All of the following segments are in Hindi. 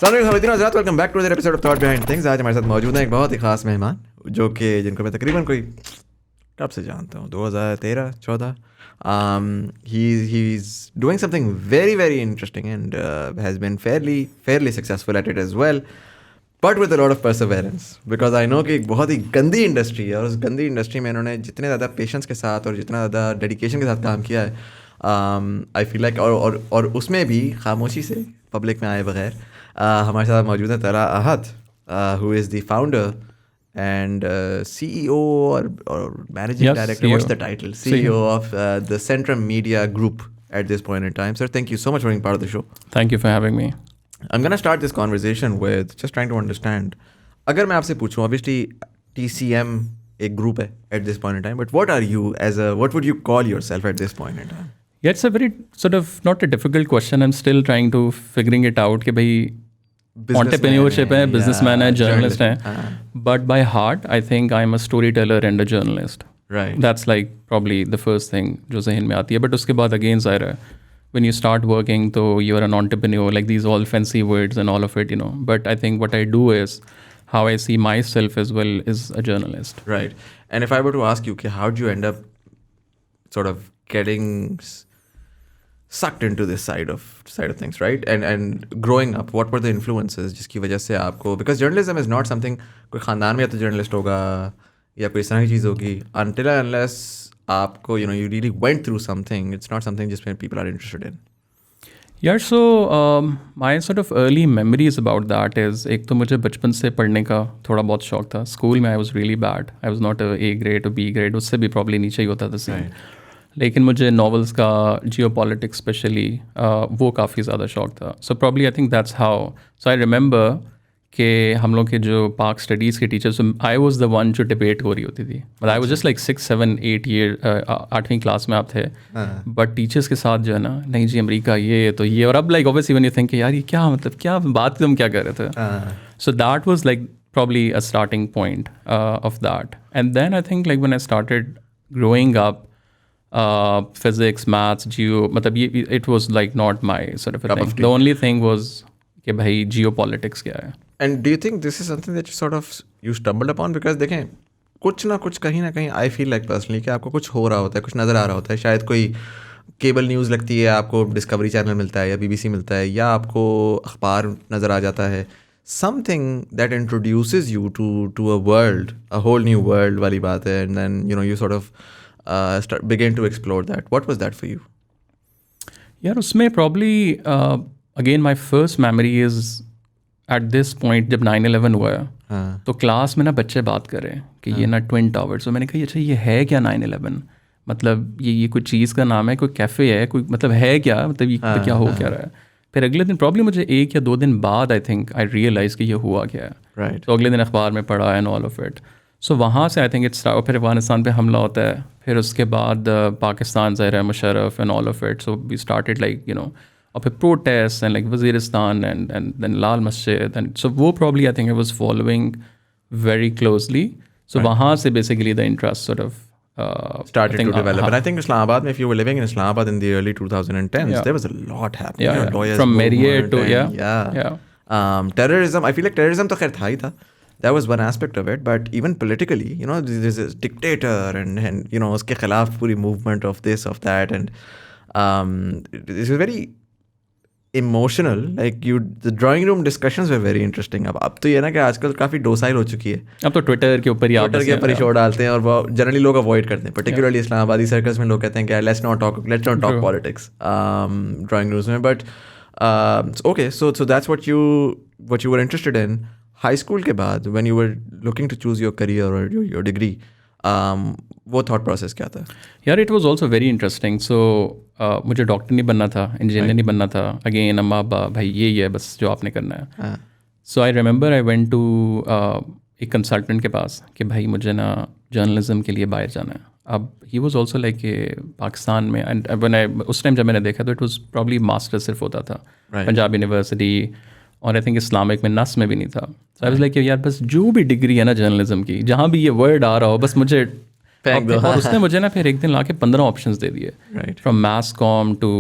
Welcome back to the episode of thought behind things. आज हमारे साथ मौजूद है एक बहुत ही खास मेहमान जो कि जिनको मैं तकरीबन कोई कब से जानता हूँ, 2013-14। He's doing something very very interesting and has been fairly successful at it as well, but with a lot of perseverance, because I know कि एक बहुत ही गंदी इंडस्ट्री है और उस गंदी इंडस्ट्री में इन्होंने जितने ज़्यादा पेशेंस के साथ और जितना ज़्यादा डेडिकेशन के साथ काम किया है, आई फील लाइक और उसमें भी खामोशी से पब्लिक में आए बगैर। हमारे साथ मौजूद है तला अहद, who is the founder and CEO or managing director. CEO. What's the title? CEO of the Centrum Media Group at this point in time. Sir, thank you so much for being part of the show. Thank you for having me. I'm going to start this conversation with just trying to understand. अगर मैं आपसे पूछूं, obviously TCM एक group है at this point in time, but what would you call yourself at this point in time? Yeah, it's a very sort of not a difficult question. I'm still trying to figuring it out कि भाई entrepreneurship है, businessman है, journalist है. But by heart, I think I'm a storyteller and a journalist. Right. That's like probably the first thing जो ज़हन में आती है. But उसके बाद again ज़ाहिर है, when you start working, तो you're an entrepreneur, like these all fancy words and all of it, you know. But I think what I do is how I see myself as well is a journalist. Right. And if I were to ask you, okay, how did you end up sort of getting sucked into this side of things, right? And growing up, what were the influences जिसकी वजह से आपको, because journalism is not something कोई ख़ानदान में या तो जर्नलिस्ट होगा या कोई इस तरह की चीज़ होगी, until and unless आपको you really went through something, it's not something जिसमें people are interested in. Yeah, so my sort of early memories about that is, एक तो मुझे बचपन से पढ़ने का थोड़ा बहुत शौक था. स्कूल में I was really bad. I was not a A grade or B grade, उससे भी probably नीचे ही होता था सीन. लेकिन मुझे नॉवेल्स का, जियो पॉलिटिक्स स्पेशली, वो काफ़ी ज़्यादा शौक था. So probably I think that's how. So I remember कि हम लोग के जो पार्क स्टडीज़ के teachers, I was the one जो डिबेट हो रही होती थी. But I was just like 6, 7, 8 year, 8वीं क्लास में आप थे. बट टीचर्स के साथ जो है ना, नहीं जी अमेरिका ये तो ये, और अब like obviously when you think यार ये क्या मतलब क्या बात तुम क्या कर रहे थे. सो that was like probably a starting point of that. And then I think like when I started growing up, physics, maths, geo, मतलब ये it was like not my sort of a thing. The only thing was कि भाई geopolitics क्या है. And do you think this is something that you stumbled upon? Because देखें, कुछ ना कुछ कहीं ना कहीं I feel like personally कि आपको कुछ हो रहा होता है, कुछ नज़र आ रहा होता है. शायद कोई केबल न्यूज़ लगती है, आपको डिस्कवरी चैनल मिलता है या BBC मिलता है, या आपको अखबार नज़र आ जाता है. Something that introduces you to a world, a whole new world वाली बात है, and then you sort of begin to explore that. What was that for you? यार उसमें probably again my first memory is at this point जब 9/11 हुआ है, तो क्लास में ना बच्चे बात कर रहे हैं कि ये ना ट्विन टावर्स. तो मैंने कहा अच्छा ये है क्या 9/11, मतलब ये कोई चीज़ का नाम है, कोई कैफ़े है, कोई मतलब है क्या, मतलब ये क्या हो क्या रहा है. फिर अगले दिन प्रॉब्लम मुझे 1 या 2 दिन बाद आई थिंक आई रियलाइज़ कि ये हुआ क्या है. Right. तो अगले दिन अखबार में पढ़ा एंड ऑल ऑफ इट. सो वहाँ से आई थिंक इट्स, फिर अफगानिस्तान पे हमला होता है, फिर उसके बाद पाकिस्तान ज़ाहिर है, Musharraf and all of it. So we started like और फिर protest and like Waziristan and then Lal Masjid, and so वो probably I think I was following very closely. So वहाँ से basically the interest sort of started to develop. And I think Islamabad, if you were living in Islamabad in the early 2010s, there was a lot happening. Lawyers from Marriott to terrorism. I feel like terrorism तो खैर था ही था. That was one aspect of it, but even politically, there's this dictator and उसके खिलाफ पूरी movement of this, of that, and this was very emotional. Like the drawing room discussions were very interesting. अब तो ये ना कि आजकल काफ़ी docile हो चुकी है. अब तो ट्विटर के ऊपर ही शो डालते हैं और वो जनरली लोग अवॉइड करते हैं. पर्टिकुलरली इस्लामाबादी सर्कल्स में लोग कहते हैं कि let's not talk politics drawing rooms में. But okay, so that's what you were interested in. High school के बाद when you were looking to choose your career or your degree, वो thought process क्या था? यार it was also very interesting. So मुझे डॉक्टर नहीं बनना था, इंजीनियर नहीं बनना था. अगेन अम्मा अब्बा भाई यही है बस जो आपने करना है. So I remember I went to एक कंसल्टेंट के पास कि भाई मुझे ना जर्नलिज्म के लिए बाहर जाना है. अब he was also like Pakistan में, एंड व्हेन आई उस टाइम जब मैंने देखा तो इट वॉज प्रॉब्ली मास्टर सिर्फ होता था पंजाब यूनिवर्सिटी, और आई थिंक इस्लामिक में नस में भी नहीं था. सो आई वाज लाइक यार बस जो भी डिग्री है ना जर्नलिज्म की, जहाँ भी ये वर्ड आ रहा हो बस मुझे और उसने मुझे ना फिर एक दिन ला के 15 ऑप्शंस दे दिए, from mass comm to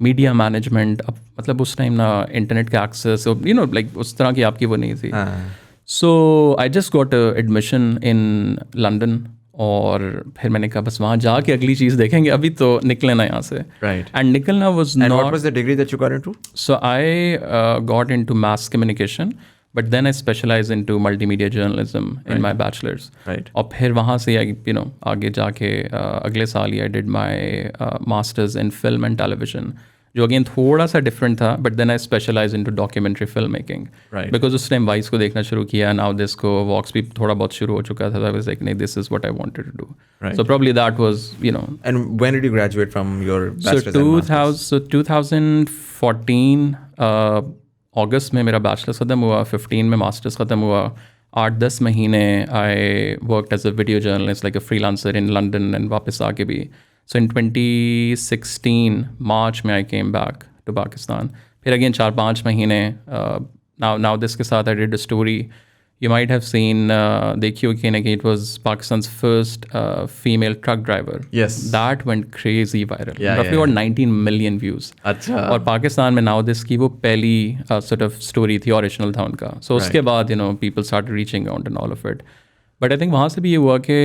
media management, अब मतलब उस टाइम ना इंटरनेट का एक्सेस, यू नो लाइक उस तरह की आपकी वो नहीं थी. So I just got admission in London, और फिर मैंने कहा बस वहाँ जाके अगली चीज़ देखेंगे, अभी तो निकले ना यहाँ से. Right. एंड निकलना was And what not. was the degree that you got into? So I got into mass communication, but then I specialized into multimedia journalism in my bachelor's. Right. और फिर वहाँ से आगे जाके अगले साल ही I did my masters in film and television, जो अगेन थोड़ा सा डिफरेंट था, but then I specialize into documentary film making. Because उस टाइम वाइस को देखना शुरू किया, नाउ दिस को वॉक्स भी थोड़ा बहुत शुरू हो चुका था. आई वाज लाइक नहीं, this is what I wanted to do. So probably that was And when did you graduate from your bachelor's and masters? 2014 अगस्त में मेरा बैचलर्स ख़त्म हुआ, 15 में मास्टर्स ख़त्म हुआ. 8-10 महीने I worked as a video journalist like a freelancer in London, and वापस आके भी. So in 2016 March में I came back to Pakistan. फिर again 4-5 महीने now this के साथ I did a story you might have seen, देखी होगी कि it was Pakistan's first female truck driver. Yes. That went crazy viral. Yeah, roughly about 19 million views. अच्छा. और पाकिस्तान में now this की वो पहली sort of story थी, original था उनका. So उसके बाद people started reaching out and all of it. But I think वहाँ से भी ये हुआ कि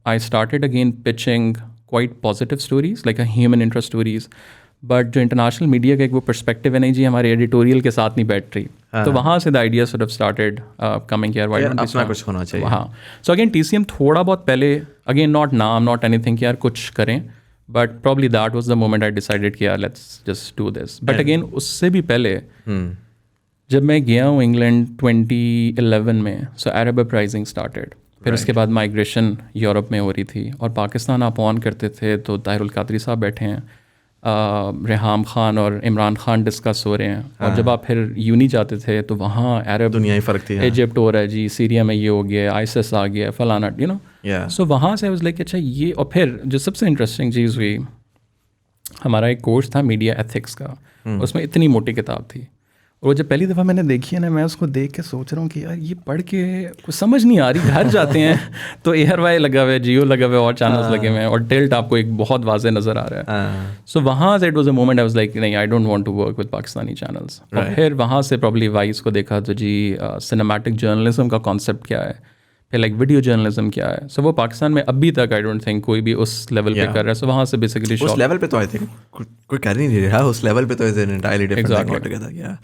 I started again pitching quite positive stories, like a human interest stories. But जो इंटरनेशनल मीडिया का एक वो पर्सपेक्टिव है, नहीं जी हमारे एडिटोरियल के साथ नहीं बैठ रही. तो वहाँ से the idea sort of started coming here. Why don't अपना कुछ होना चाहिए. हाँ. सो अगेन TCM थोड़ा बहुत पहले, अगेन नॉट नाम नॉट एनीथिंग कि यार कुछ करें, but probably that was the moment I decided कि यार let's just do this. But again उससे भी पहले जब मैं गया हूँ इंग्लैंड 2011 में, सो अरब अपराइजिंग स्टार्टेड. फिर उसके बाद माइग्रेशन यूरोप में हो रही थी, और पाकिस्तान आप ऑन करते थे तो ताहिरुल कादरी साहब बैठे हैं, रेहाम खान और इमरान खान डिस्कस हो रहे हैं. और जब आप फिर यूनी जाते थे तो वहाँ अरब दुनिया ही फ़र्क थी. इजिप्ट हो रहा है जी, सीरिया में ये हो गया, आईसिस आ गया, फलाना सो वहाँ से वाज लाइक अच्छा ये. और फिर जो सबसे इंटरेस्टिंग चीज़ हुई, हमारा एक कोर्स था मीडिया एथिक्स का, उसमें इतनी मोटी किताब थी, और वो जब पहली दफ़ा मैंने देखी है ना, मैं उसको देख के सोच रहा हूँ कि यार ये पढ़ के कुछ समझ नहीं आ रही. घर जाते हैं तो ARY लगा हुआ है, जियो लगा हुआ है, और चैनल्स लगे हुए हैं, और टिल्ट आपको एक बहुत वाज़े नज़र आ रहा है. सो वहाँ से it was a moment I was like नहीं, I don't want to work with Pakistani channels. और फिर वहाँ से प्रॉब्ली वाइस को देखा तो जी सिनेमैटिक जर्नलिज्म का कॉन्सेप्ट क्या है, फिर लाइक वीडियो जर्नलिज्म क्या है. सो वो पाकिस्तान में अभी तक आई डोंट थिंक कोई भी उस लेवल पे कर रहा है. सो वहाँ से बेसिकली उस लेवल पे तो आई थिंक कोई कर ही नहीं रहा. उस लेवल पे तो is an entirely different thing altogether. या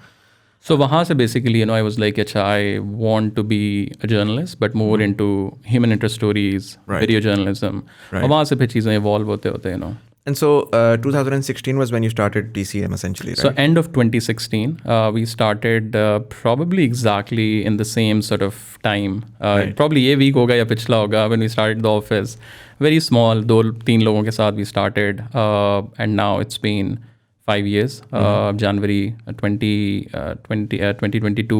So वहाँ से basically I was like अच्छा I want to be a journalist but more into human interest stories, video journalism. और वहाँ से फिर चीज़ें evolve होते And so 2016 was when you started TCM essentially, right? So end of 2016 we started probably exactly in the same sort of time. Probably ये week होगा या पिछला होगा when we started the office. Very small, 2-3 लोगों के साथ we started and now it's been 5 years. January 2022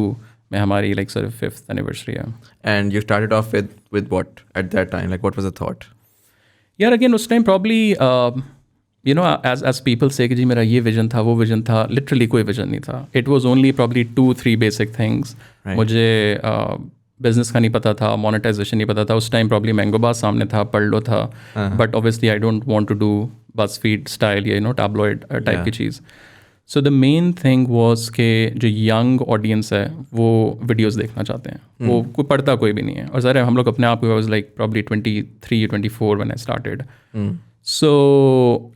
में हमारी like sort of 5th anniversary है. And you started off with what at that time? Like what was the thought? यार again उस time probably as people say कि जी मेरा ये विजन था, वो विजन था, literally कोई विजन नहीं था. It was only probably 2-3 basic things. मुझे बिजनेस का नहीं पता था, मोनेटाइजेशन नहीं पता था. उस टाइम प्रॉब्ली मैंगोबाज सामने था, पर्लो था, but obviously I don't want to do BuzzFeed style या टैब्लॉइड टाइप की चीज़. So the main thing was के जो यंग ऑडियंस है वो वीडियोस देखना चाहते हैं. वो कोई पढ़ता कोई भी नहीं है. और सर हम लोग अपने आप को was like probably 23-24 when I started. So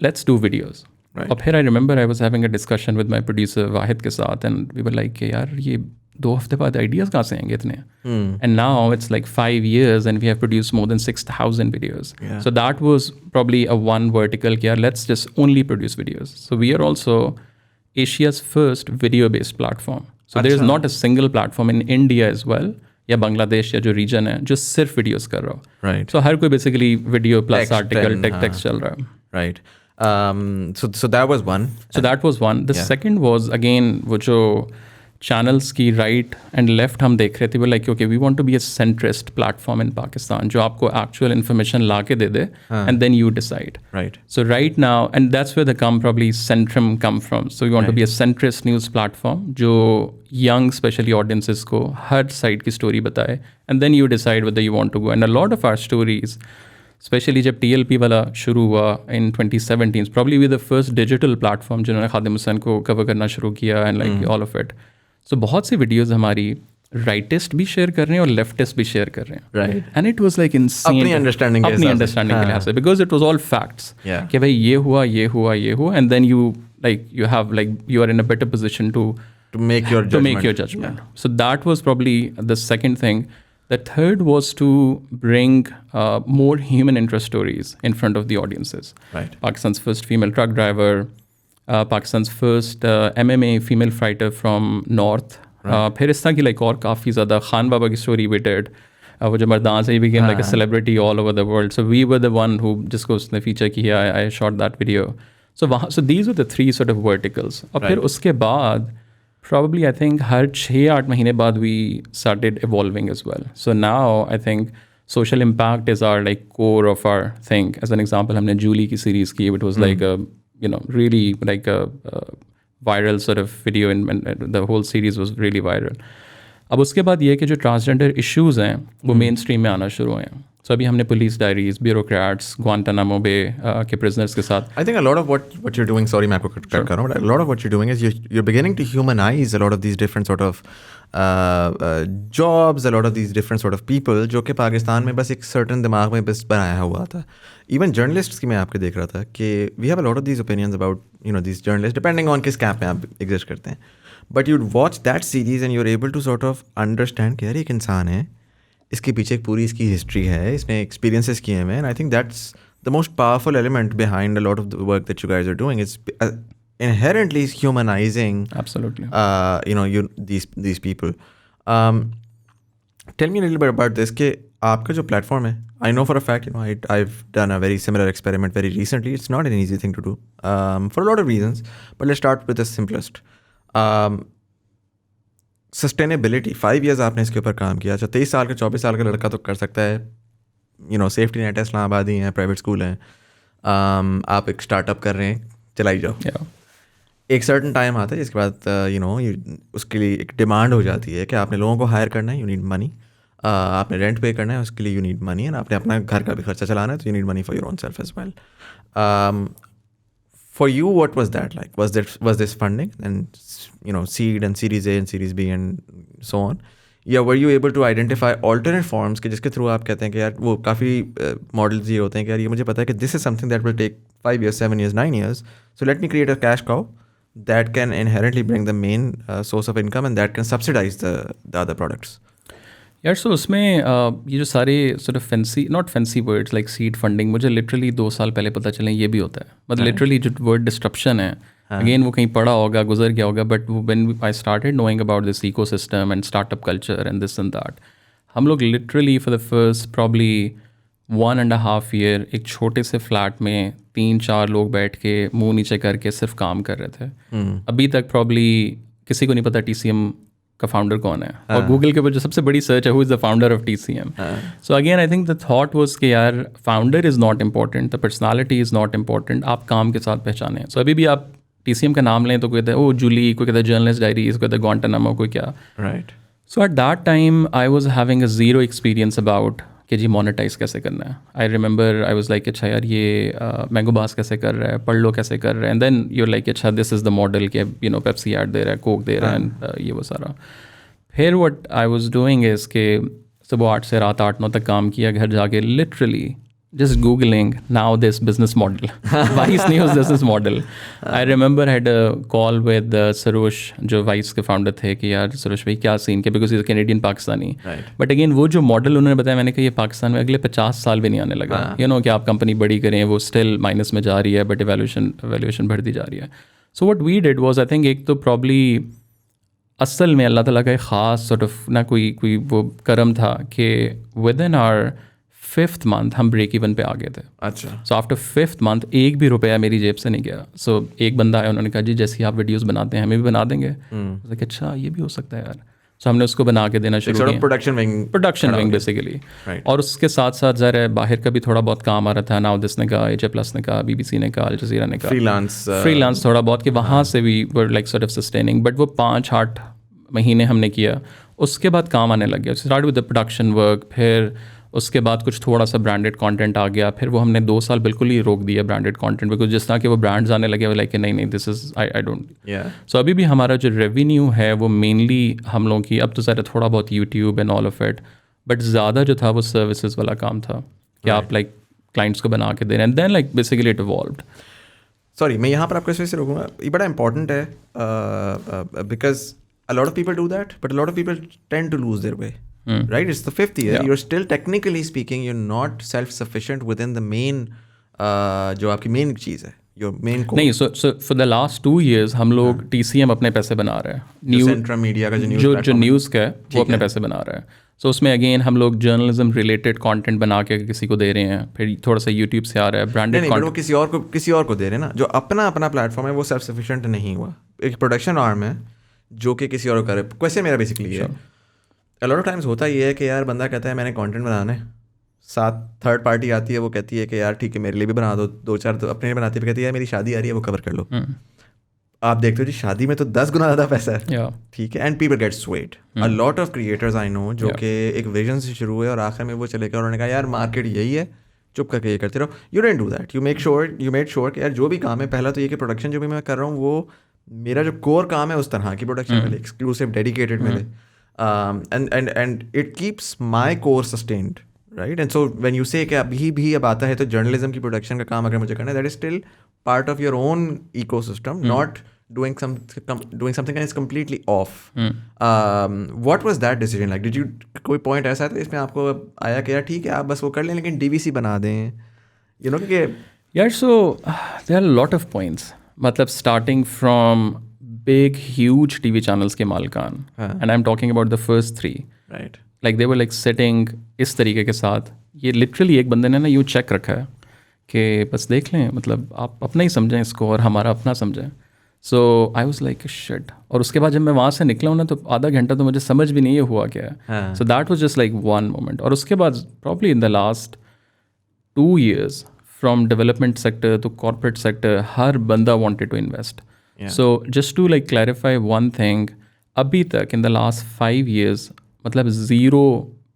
let's do videos. और फिर I remember I was having a discussion with my producer Wahid के साथ, एंड वी वर लाइक यार ये 2 हफ्ते बाद आइडियाज़ कहाँ से आएंगे इतने. And now it's like 5 years and we have produced more than 6,000 videos. So that was probably a one vertical कि यार let's just only produce videos. So we are also Asia's first video-based platform. So there is not a single platform in India as well या बांग्लादेश या जो रीजन है जो सिर्फ वीडियोस कर रहा हो. Right. So हर कोई basically video plus article text चल रहा है. Right. So that was one. So that was one. The second was again वो जो चैनल्स की राइट एंड लेफ्ट हम देख रहे थे. वो like okay we want to be a centrist platform in Pakistan जो आपको एक्चुअल इन्फॉर्मेशन ला के दे दे and then you decide. Right. So right now and that's where the come probably Centrum come from. So we want to be a centrist news platform जो यंग स्पेशली ऑडियंसेस को हर साइड की स्टोरी बताए, and then you decide whether you want to go. And a lot of our stories specially जब TLP वाला शुरू हुआ in 2017, probably we the first digital platform जिन्होंने खादिम हुसैन को कवर करना शुरू किया and like all of it. So बहुत सी वीडियोज़ हमारी राइटिस्ट भी शेयर कर रहे हैं और लेफ्टिस्ट भी शेयर कर रहे हैं. Right. And it was like insane अपनी अंडरस्टैंडिंग के लिहाज से, because it was all facts कि भाई ये हुआ and then you are in a better position to make your judgment. So that was probably the second thing. The third was to bring more human interest stories in front of the audiences. Right. Pakistan's first female truck driver, Pakistan's first MMA female fighter from North. फिर इस तरह की like और काफ़ी ज़्यादा खान बाबा की story we did. वो जो मर्दान से ही became like a celebrity all over the world. So we were the one who जिसको उसने feature किया. I shot that video. So these were the three sort of verticals. और फिर उसके बाद probably I think हर 6-8 महीने बाद we started evolving as well. So now I think social impact is our like core of our thing. As an example, हमने Julie की series की, it was like a really like a viral sort of video and the whole series was really viral. अब उसके बाद ये कि जो ट्रांसजेंडर इश्यूज़ हैं वो मेन स्ट्रीम में आना शुरू हुए हैं. सो अभी हमने पुलिस डायरीज, ब्यूरोक्रेट्स, ग्वांटानामो बे के प्रिजनर्स के साथ. I think a lot of what you're doing, sorry मैं आपको कट कर रहा हूँ, but a lot of what you're doing is you're beginning to humanize a lot of these different sort of jobs, a lot of these different sort of people जो कि पाकिस्तान में बस एक certain दिमाग में बस बनाया हुआ था. Even journalists की मैं आपके देख रहा था कि we have a lot of these opinions about these journalists depending on किस कैंप में आप एग्जिस्ट करते हैं. But you'd watch that series and you're able to sort of understand कि यार एक इंसान है, इसके पीछे एक पूरी इसकी हिस्ट्री है, इसने एक्सपीरियंसेस किए हैं. And I think that's the most powerful element behind a lot of the work that you guys are doing. It's inherently humanizing absolutely these people. Tell me a little bit about this कि आपका जो platform है, I know for a fact I've done a very similar experiment very recently. It's not an easy thing to do for a lot of reasons, but let's start with the simplest. Sustainability 5 years आपने इसके ऊपर काम किया. अच्छा 23 साल का 24 साल का लड़का तो कर सकता है. सेफ्टी नेट है, इस्लामाबाद ही हैं, प्राइवेट स्कूल हैं, आप एक स्टार्टअप कर रहे हैं, चलाई जाओ. एक सर्टन टाइम आता है जिसके बाद उसके लिए एक डिमांड हो जाती है कि आपने लोगों को हायर करना है, यू नीड मनी. आपने रेंट पे करना है, उसके लिए यू नीड मनी. एंड आपने अपना घर का भी खर्चा चलाना है, तो you need money for your own self as well. For you, what was that like? Was this funding and seed and Series A and Series B and so on? Yeah, were you able to identify alternate forms कि जिसके थ्रू आप कहते हैं कि यार वो काफ़ी मॉडल्स ये होते हैं कि यार ये मुझे पता है कि this is something that will take 5 years, 7 years, 9 years. So let me create a cash cow that can inherently bring the main source of income and that can subsidize the other products. यार सो उसमें ये जो सारे sort of not fancy words like seed funding मुझे लिटरली 2 साल पहले पता चले ये भी होता है. मतलब लिटरली जो वर्ड डिस्ट्रप्शन है, अगेन वो कहीं पढ़ा होगा, गुजर गया होगा, but when I started knowing about this ecosystem and startup culture and this and that, हम लोग literally for the first probably 1.5 year एक छोटे से फ्लैट में 3-4 लोग बैठ के मुंह नीचे करके सिर्फ काम कर रहे थे. अभी तक प्रॉब्ली किसी को नहीं पता TCM का फाउंडर कौन है, और गूगल के ऊपर जो सबसे बड़ी सर्च है who is the founder of TCM. So again I think the thought was कि यार founder is not important, the personality is not important, आप काम के साथ पहचाने. सो अभी भी आप TCM का नाम लें तो कोई कहता है ओ जूली, कोई कहता है जर्नलिस्ट डायरीज, कोई कहता है ग्वांटानामो, कोई क्या. Right. So at that time I was having a zero experience about कि जी मोनेटाइज कैसे करना है. आई रिमेंबर आई वाज लाइक अच्छा यार ये मैंगो बास कैसे कर रहा है, पढ़ लो कैसे कर रहा है, एंड देन यूर लाइक अच्छा दिस इज़ द मॉडल कि पेप्सी ऐड दे रहा है, कोक दे रहा है, एंड ये वो सारा. फिर what I was doing is के सुबह 8 से रात 8-9 तक काम किया, घर जाके literally just googling now this business model, Vice News business model. I remember I had a call with Sarosh जो Vice के founder थे कि यार सरोश भाई क्या सीन के, because he's a Canadian Pakistani. But again वो जो मॉडल उन्होंने बताया, मैंने कहा ये पाकिस्तान में अगले 50 साल भी नहीं आने लगा. कि आप कंपनी बड़ी करें, वो स्टिल माइनस में जा रही है, बट एवेल्यूशन बढ़ती जा रही है. So what we did was I think एक तो प्रॉब्ली असल में अल्लाह ताला का एक ख़ास सॉर्ट ऑफ ना कोई वो करम था कि within our 5th month हम ब्रेक इवन पे आ गए थे. अच्छा. सो आफ्टर 5th month एक भी रुपया मेरी जेब से नहीं गया. सो एक बंदा आया, उन्होंने कहा जी जैसे आप वीडियोस बनाते हैं हमें भी बना देंगे. अच्छा ये भी हो सकता है यार. सो हमने उसको बना के देना शुरू किया. Production wing basically. और उसके साथ साथ ज़रा बाहर का भी थोड़ा बहुत काम आ रहा था. नाउ दिस ने कहा, HA+ ने कहा, BBC ने कहा, अल जज़ीरा ने कहा, फ्रीलांस थोड़ा बहुत कि वहाँ से भी were like sort of sustaining. But वो 5-8 महीने हमने किया, उसके बाद काम आने लग गया. Start with the production work, फिर उसके बाद कुछ थोड़ा सा ब्रांडेड कंटेंट आ गया, फिर वो हमने 2 साल बिल्कुल ही रोक दिया ब्रांडेड कंटेंट, बिकॉज जिस तरह के वो ब्रांड्स आने लगे लाइक नहीं दिस इज़ आई डोंट। सो अभी भी हमारा जो रेवेन्यू है वो मेनली हम लोगों की, अब तो ज़रा थोड़ा बहुत YouTube and all of it, but ज़्यादा जो था वो सर्विसेज वाला काम था कि आप लाइक क्लाइंट्स को बना के दे रहे हैं, and then like basically it evolved. Sorry, मैं यहाँ पर आपको इस वजह से रोकूंगा, ये बड़ा इंपॉर्टेंट है because a lot of people do that, but a lot of people tend to lose their way. Right? It's the 5th year. You're still, technically speaking, you're not self-sufficient within the main, जो आपकी main चीज़ है, your main core. नहीं, so for the last 2 years हम लोग TCM अपने पैसे बना रहे हैं, न्यूज़ सेंट्रल मीडिया का जो न्यूज़ का है वो अपने पैसे बना रहा है। सो उसमें अगेन हम लोग जर्नलिज्म रिलेटेड कंटेंट बना के किसी को दे रहे हैं, फिर थोड़ा सा यूट्यूब से आ रहा है ब्रांडेड कंटेंट, वो किसी और को दे रहे हैं ना, जो अपना प्लेटफॉर्म है वो सेल्फ सफिशिएंट नहीं हुआ, एक प्रोडक्शन आर्म है जो कि किसी और को करे। क्वेश्चन मेरा बेसिकली है, अ लॉट ऑफ टाइम्स होता ये है कि यार बंदा कहता है मैंने कंटेंट बनाना है, साथ थर्ड पार्टी आती है, वो कहती है कि यार ठीक है मेरे लिए भी बना दो, 2-4 तो अपने लिए बनाती है, कहती है मेरी शादी आ रही है वो कवर कर लो। आप देखते हो जी शादी में तो 10 गुना ज़्यादा पैसा है, ठीक है, and people get sweat. A lot of creators I know जो कि एक विजन से शुरू हुए और आखिर में वो चले गए, उन्होंने कहा यार मार्केट यही है, चुप करके ये करते रहो। You don't do that, you made sure कि यार जो भी काम है, पहला तो ये कि प्रोडक्शन जो भी मैं कर रहा हूँ वो मेरा जो कोर काम है उस तरह की प्रोडक्शन मिले, एक्सक्लूसिव डेडिकेटेड मिले, and it keeps my core sustained, right. And so when you say कि अभी भी अब आता है तो जर्नलिज्म की प्रोडक्शन का काम अगर मुझे करना है, that is still part of your own ecosystem, not doing something and it's completely off. What was that decision like? Did you, कोई point ऐसा था इसमें आपको आया कि यार ठीक है आप बस वो कर लें लेकिन DVC बना दें, you know कि यार so there are a lot of points, मतलब starting from big huge TV channels के मालिकान, and I'm talking about the first 3, right, like they were like sitting इस तरीके के साथ, ये literally एक बंदे ने ना यूँ चेक रखा है कि बस देख लें, मतलब आप अपना ही समझें इसको और हमारा अपना समझें। सो आई वॉज लाइक शिट, और उसके बाद जब मैं वहाँ से निकला हूँ ना तो आधा घंटा तो मुझे समझ भी नहीं हुआ क्या है। So that was just like one moment. और उसके बाद probably in the last 2 years from development sector to corporate sector हर बंदा wanted to invest. So just to like clarify one thing, अभी तक इन द लास्ट 5 years मतलब 0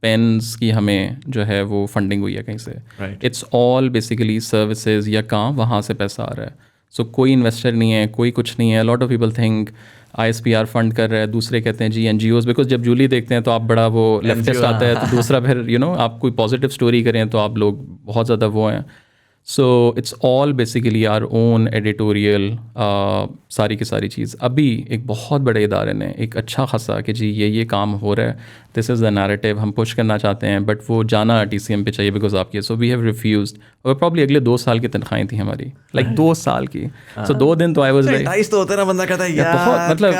पेन्स की हमें जो है वो फंडिंग हुई है कहीं से। इट्स ऑल बेसिकली सर्विसेज या काम, वहाँ से पैसा आ रहा है। सो कोई इन्वेस्टर नहीं है, कोई कुछ नहीं है। Lot of people think ISPR fund कर रहा है, दूसरे कहते हैं जी NGOs, बिकॉज जब जूली देखते हैं तो आप बड़ा वो लेफ्टिस्ट आता है, तो दूसरा फिर आप कोई पॉजिटिव स्टोरी करें तो आप लोग बहुत ज़्यादा वो हैं। So it's all basically our own editorial, सारी की सारी चीज़। अभी एक बहुत बड़े इदारे ने एक अच्छा खासा कि जी ये काम हो रहा है, दिस इज़ द नैरेटिव, हम पुश करना चाहते हैं, बट वो जाना TCM पे चाहिए बिकॉज आपकी। सो वी हैव रिफ्यूज्ड, और प्रॉब्ली अगले 2 साल की तनख्वाहें थी हमारी, लाइक 2 साल की। सो 2 दिन तो आई वाज लाइक 28 तो होता है ना, बंदा कहता है यार बहुत, मतलब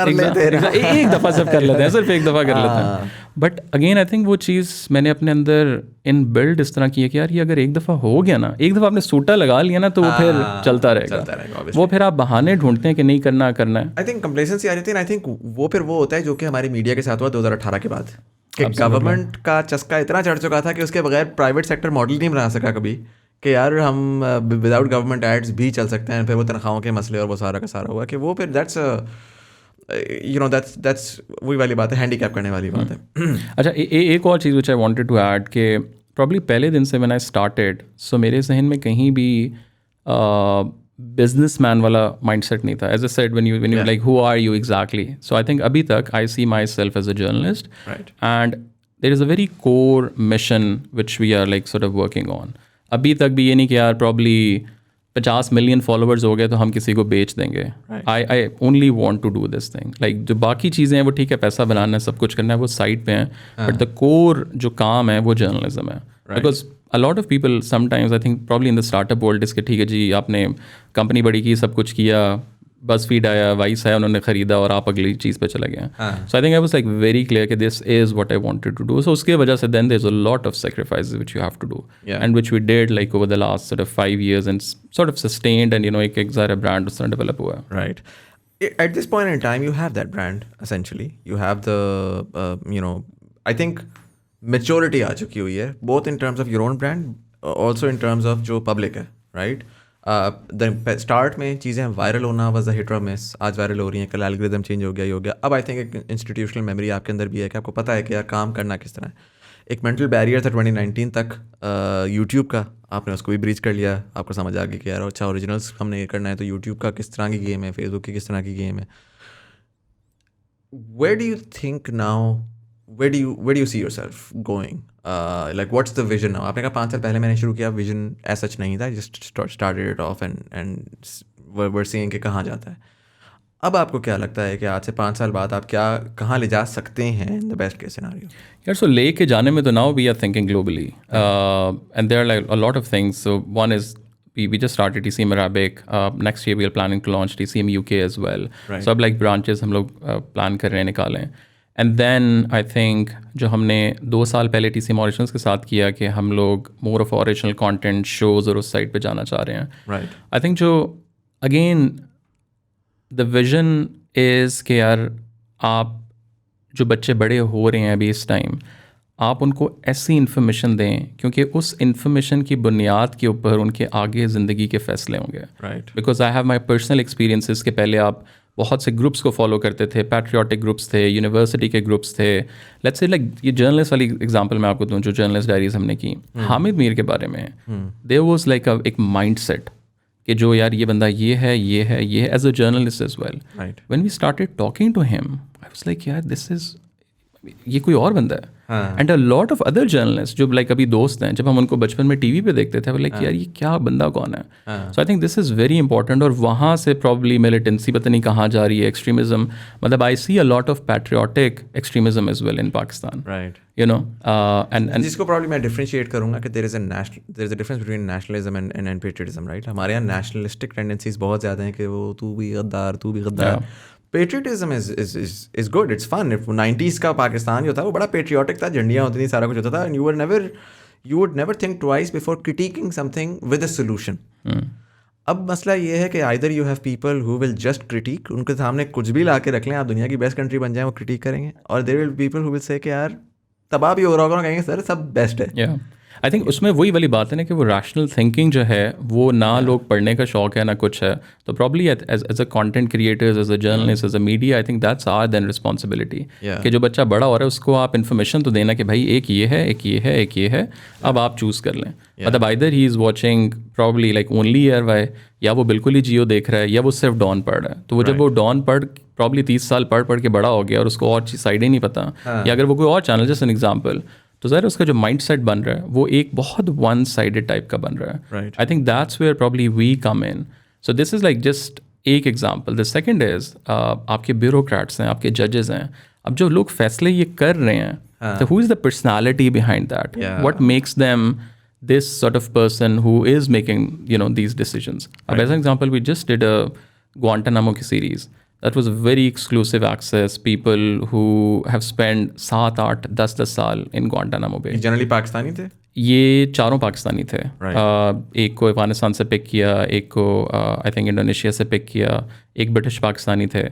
एक दफ़ा सब कर लेते हैं, सिर्फ एक दफ़ा कर लेते हैं। बट अगेन आई थिंक वो चीज़ मैंने अपने अंदर इन बिल्ड इस तरह की है कि यार ये अगर एक दफ़ा हो गया ना, एक दफ़ा आपने सूटा लगा लिया ना, तो वो फिर चलता रहेगा। वो फिर आप बहाने ढूंढते हैं कि नहीं करना है। आई थिंक कंप्लेसेंसी आ रही थी, आई थिंक वो फिर वो होता है जो कि हमारी मीडिया के साथ हुआ 2018 के बाद, कि गवर्नमेंट का चस्का इतना चढ़ चुका था कि उसके बगैर प्राइवेट सेक्टर मॉडल नहीं बना सका कभी, कि यार हम विदाउट गवर्नमेंट एड्स भी चल सकते हैं। फिर वो तनख्वाहों के मसले और वो सारा का सारा हुआ कि वो फिर दैट्स वही वाली बात है, हैंडीकैप करने वाली बात है। अच्छा, एक और चीज़ विच आई वांटेड टू ऐड कि प्रॉब्ली पहले दिन से व्हेन आई स्टार्टेड, सो मेरे जहन में कहीं भी बिजनेसमैन वाला माइंडसेट नहीं था। As a said when you like who are you exactly, so I think अभी तक I see myself as a journalist, and there is a very core mission which we are like sort of working on. अभी तक भी ये नहीं कि यार प्रॉब्ली 50 मिलियन फॉलोअर्स हो गए तो हम किसी को बेच देंगे। I only want to do this thing, like जो बाकी चीज़ें हैं वो ठीक है, पैसा बनाना है, सब कुछ करना है, वो साइड पे हैं, बट द कोर जो काम है वो जर्नलिज्म है। Because a lot of people sometimes I think probably in the startup world is कि ठीक है जी आपने कंपनी बड़ी की, सब कुछ किया, BuzzFeed आया, वाइस आया, उन्होंने ख़रीदा और आप अगली चीज़ पे चले गए। So I think I was like very clear कि this is what I wanted to do. So उसके वजह से then there is a lot of sacrifices which you have to do, and which we did like over the last sort of 5 years and sort of sustained, and एक ज़ाहिर ब्रांड उसने डेवलप हुआ। Right, at this point in time you have that brand, essentially you have the I think maturity आ चुकी हुई है, both in terms of your own brand, also in terms of जो public है, right? स्टार्ट में चीज़ें वायरल होना वॉज अ हिट और मिस, आज वायरल हो रही हैं, कल एल्गोरिथम चेंज हो गया, ये हो गया। अब आई थिंक एक इंस्टीट्यूशनल मेमोरी आपके अंदर भी है कि आपको पता है कि यार काम करना किस तरह है। एक मेंटल बैरियर था 2019 तक यूट्यूब का, आपने उसको भी ब्रीच कर लिया, आपको समझ आ गया कि यार अच्छा ओरिजिनल्स हमने ये करना है तो यूट्यूब का किस तरह की गेम है, फेसबुक की किस तरह की गेम है. Where do you think now, where do you see yourself going? Like what's the vision now? आपने कहा 5 साल पहले मैंने शुरू किया, विजन as such नहीं था, just started it off and we're seeing कि कहाँ जाता है. अब आपको क्या लगता है कि आज से 5 साल बाद आप क्या कहाँ ले जा सकते हैं in the best case scenario? यार सो लेके जाने में तो now we are thinking globally and there are like a lot of things. So one is we just started TCM Arabic. Next year we are planning to launch TCM UK as well. Right. So अब like branches हम लोग plan कर रहे हैं निकालें. And then I think जो हमने 2 साल पहले TCM Originals के साथ किया कि हम लोग more of original content shows और उस साइड पे जाना चाह रहे हैं. Right. I think जो again the vision is कि यार आप जो बच्चे बड़े हो रहे हैं अभी इस टाइम, आप उनको ऐसी इन्फॉर्मेशन दें क्योंकि उस इन्फॉर्मेशन की बुनियाद के ऊपर उनके आगे ज़िंदगी के फ़ैसले होंगे. Right. Because I have my personal experiences के पहले आप बहुत से ग्रुप्स को फॉलो करते थे, पैट्रियाटिक ग्रुप्स थे, यूनिवर्सिटी के ग्रुप्स थे. लेट्स से लाइक ये जर्नलिस्ट वाली एग्जांपल मैं आपको दूं, जो जर्नलिस्ट डायरीज हमने की हामिद मीर के बारे में, देयर वाज लाइक एक माइंड सेट कि जो यार ये बंदा ये है as a journalist as well. Right. When we started talking to him I was like यार दिस इज, ये कोई और बंदा है. And a lot of other journalist जो लाइक अभी दोस्त हैं, जब हम उनको बचपन में टीवी पे देखते थे, लाइक यार ये क्या बंदा कौन है. So I think this is very important. और वहाँ से प्रॉब्ली मिलिटेंसी पता नहीं कहाँ जा रही है, एक्सट्रीमिज्म, मतलब I see a lot of patriotic extremism as well in Pakistan. Right. You know and जिसको प्रॉब्ली मैं डिफरेंशिएट करूंगा कि there is a difference between nationalism and patriotism. Right. हमारे यहाँ नेशनलिस्टिक टेंडेंसीज बहुत ज़्यादा हैं कि वो तू भी गद्दार. Patriotism is good, it's fun. 90s का पाकिस्तान जो था वो बड़ा पेट्रियाटिक था, झंडियाँ होती थी, सारा कुछ होता था. And you would never think twice before critiquing something with a solution. अब मसला ये है कि either you have people who will just critique, उनके सामने कुछ भी ला के रख लें, आप दुनिया की बेस्ट कंट्री बन जाएं, वो क्रिटिक करेंगे. और there will be people who will say कि यार तबाह भी हो रहा होगा, कहेंगे सर सब बेस्ट है. आई थिंक उसमें वही वाली बात है ना कि वो रैशनल थिंकिंग जो है वो ना लोग पढ़ने का शौक है ना कुछ है. तो probably as a content creators, as a journalist, as a media, I think that's our then responsibility कि जो बच्चा बड़ा हो रहा है उसको आप इन्फॉर्मेशन तो देना कि भाई एक ये है, अब आप चूज़ कर लें. मतलब either he is watching probably like only year Y, या वो बिल्कुल ही जियो देख रहा है, या वो सिर्फ डॉन पढ़ रहा है. तो वो जब वो डॉन पढ़ प्रॉब्ली 30 साल पढ़ के बड़ा हो गया और उसको और साइड ही नहीं पता, या अगर वो कोई और चैनल, जैसे एन एग्जाम्पल, तो ज़रा उसका जो माइंड सेट बन रहा है वो एक बहुत वन साइडेड टाइप का बन रहा है. I think that's where probably we come in. So this is like just एक एग्जाम्पल. द सेकेंड इज़ आपके ब्यूरोक्रेट्स हैं, आपके जजेस हैं. अब जो लोग फैसले ये कर रहे हैं, तो who is the personality behind that, what makes them this sort of person who is making, you know, these decisions. As an example, we just did a Guantanamo series. That was a very exclusive access. People who have spent 7, 8, 10 साल in Guantanamo Bay. Generally Pakistani थे? ये चारों पाकिस्तानी थे. एक को अफगानिस्तान से पिक किया, एक को आई थिंक इंडोनेशिया से पिक किया, एक ब्रिटिश पाकिस्तानी थे.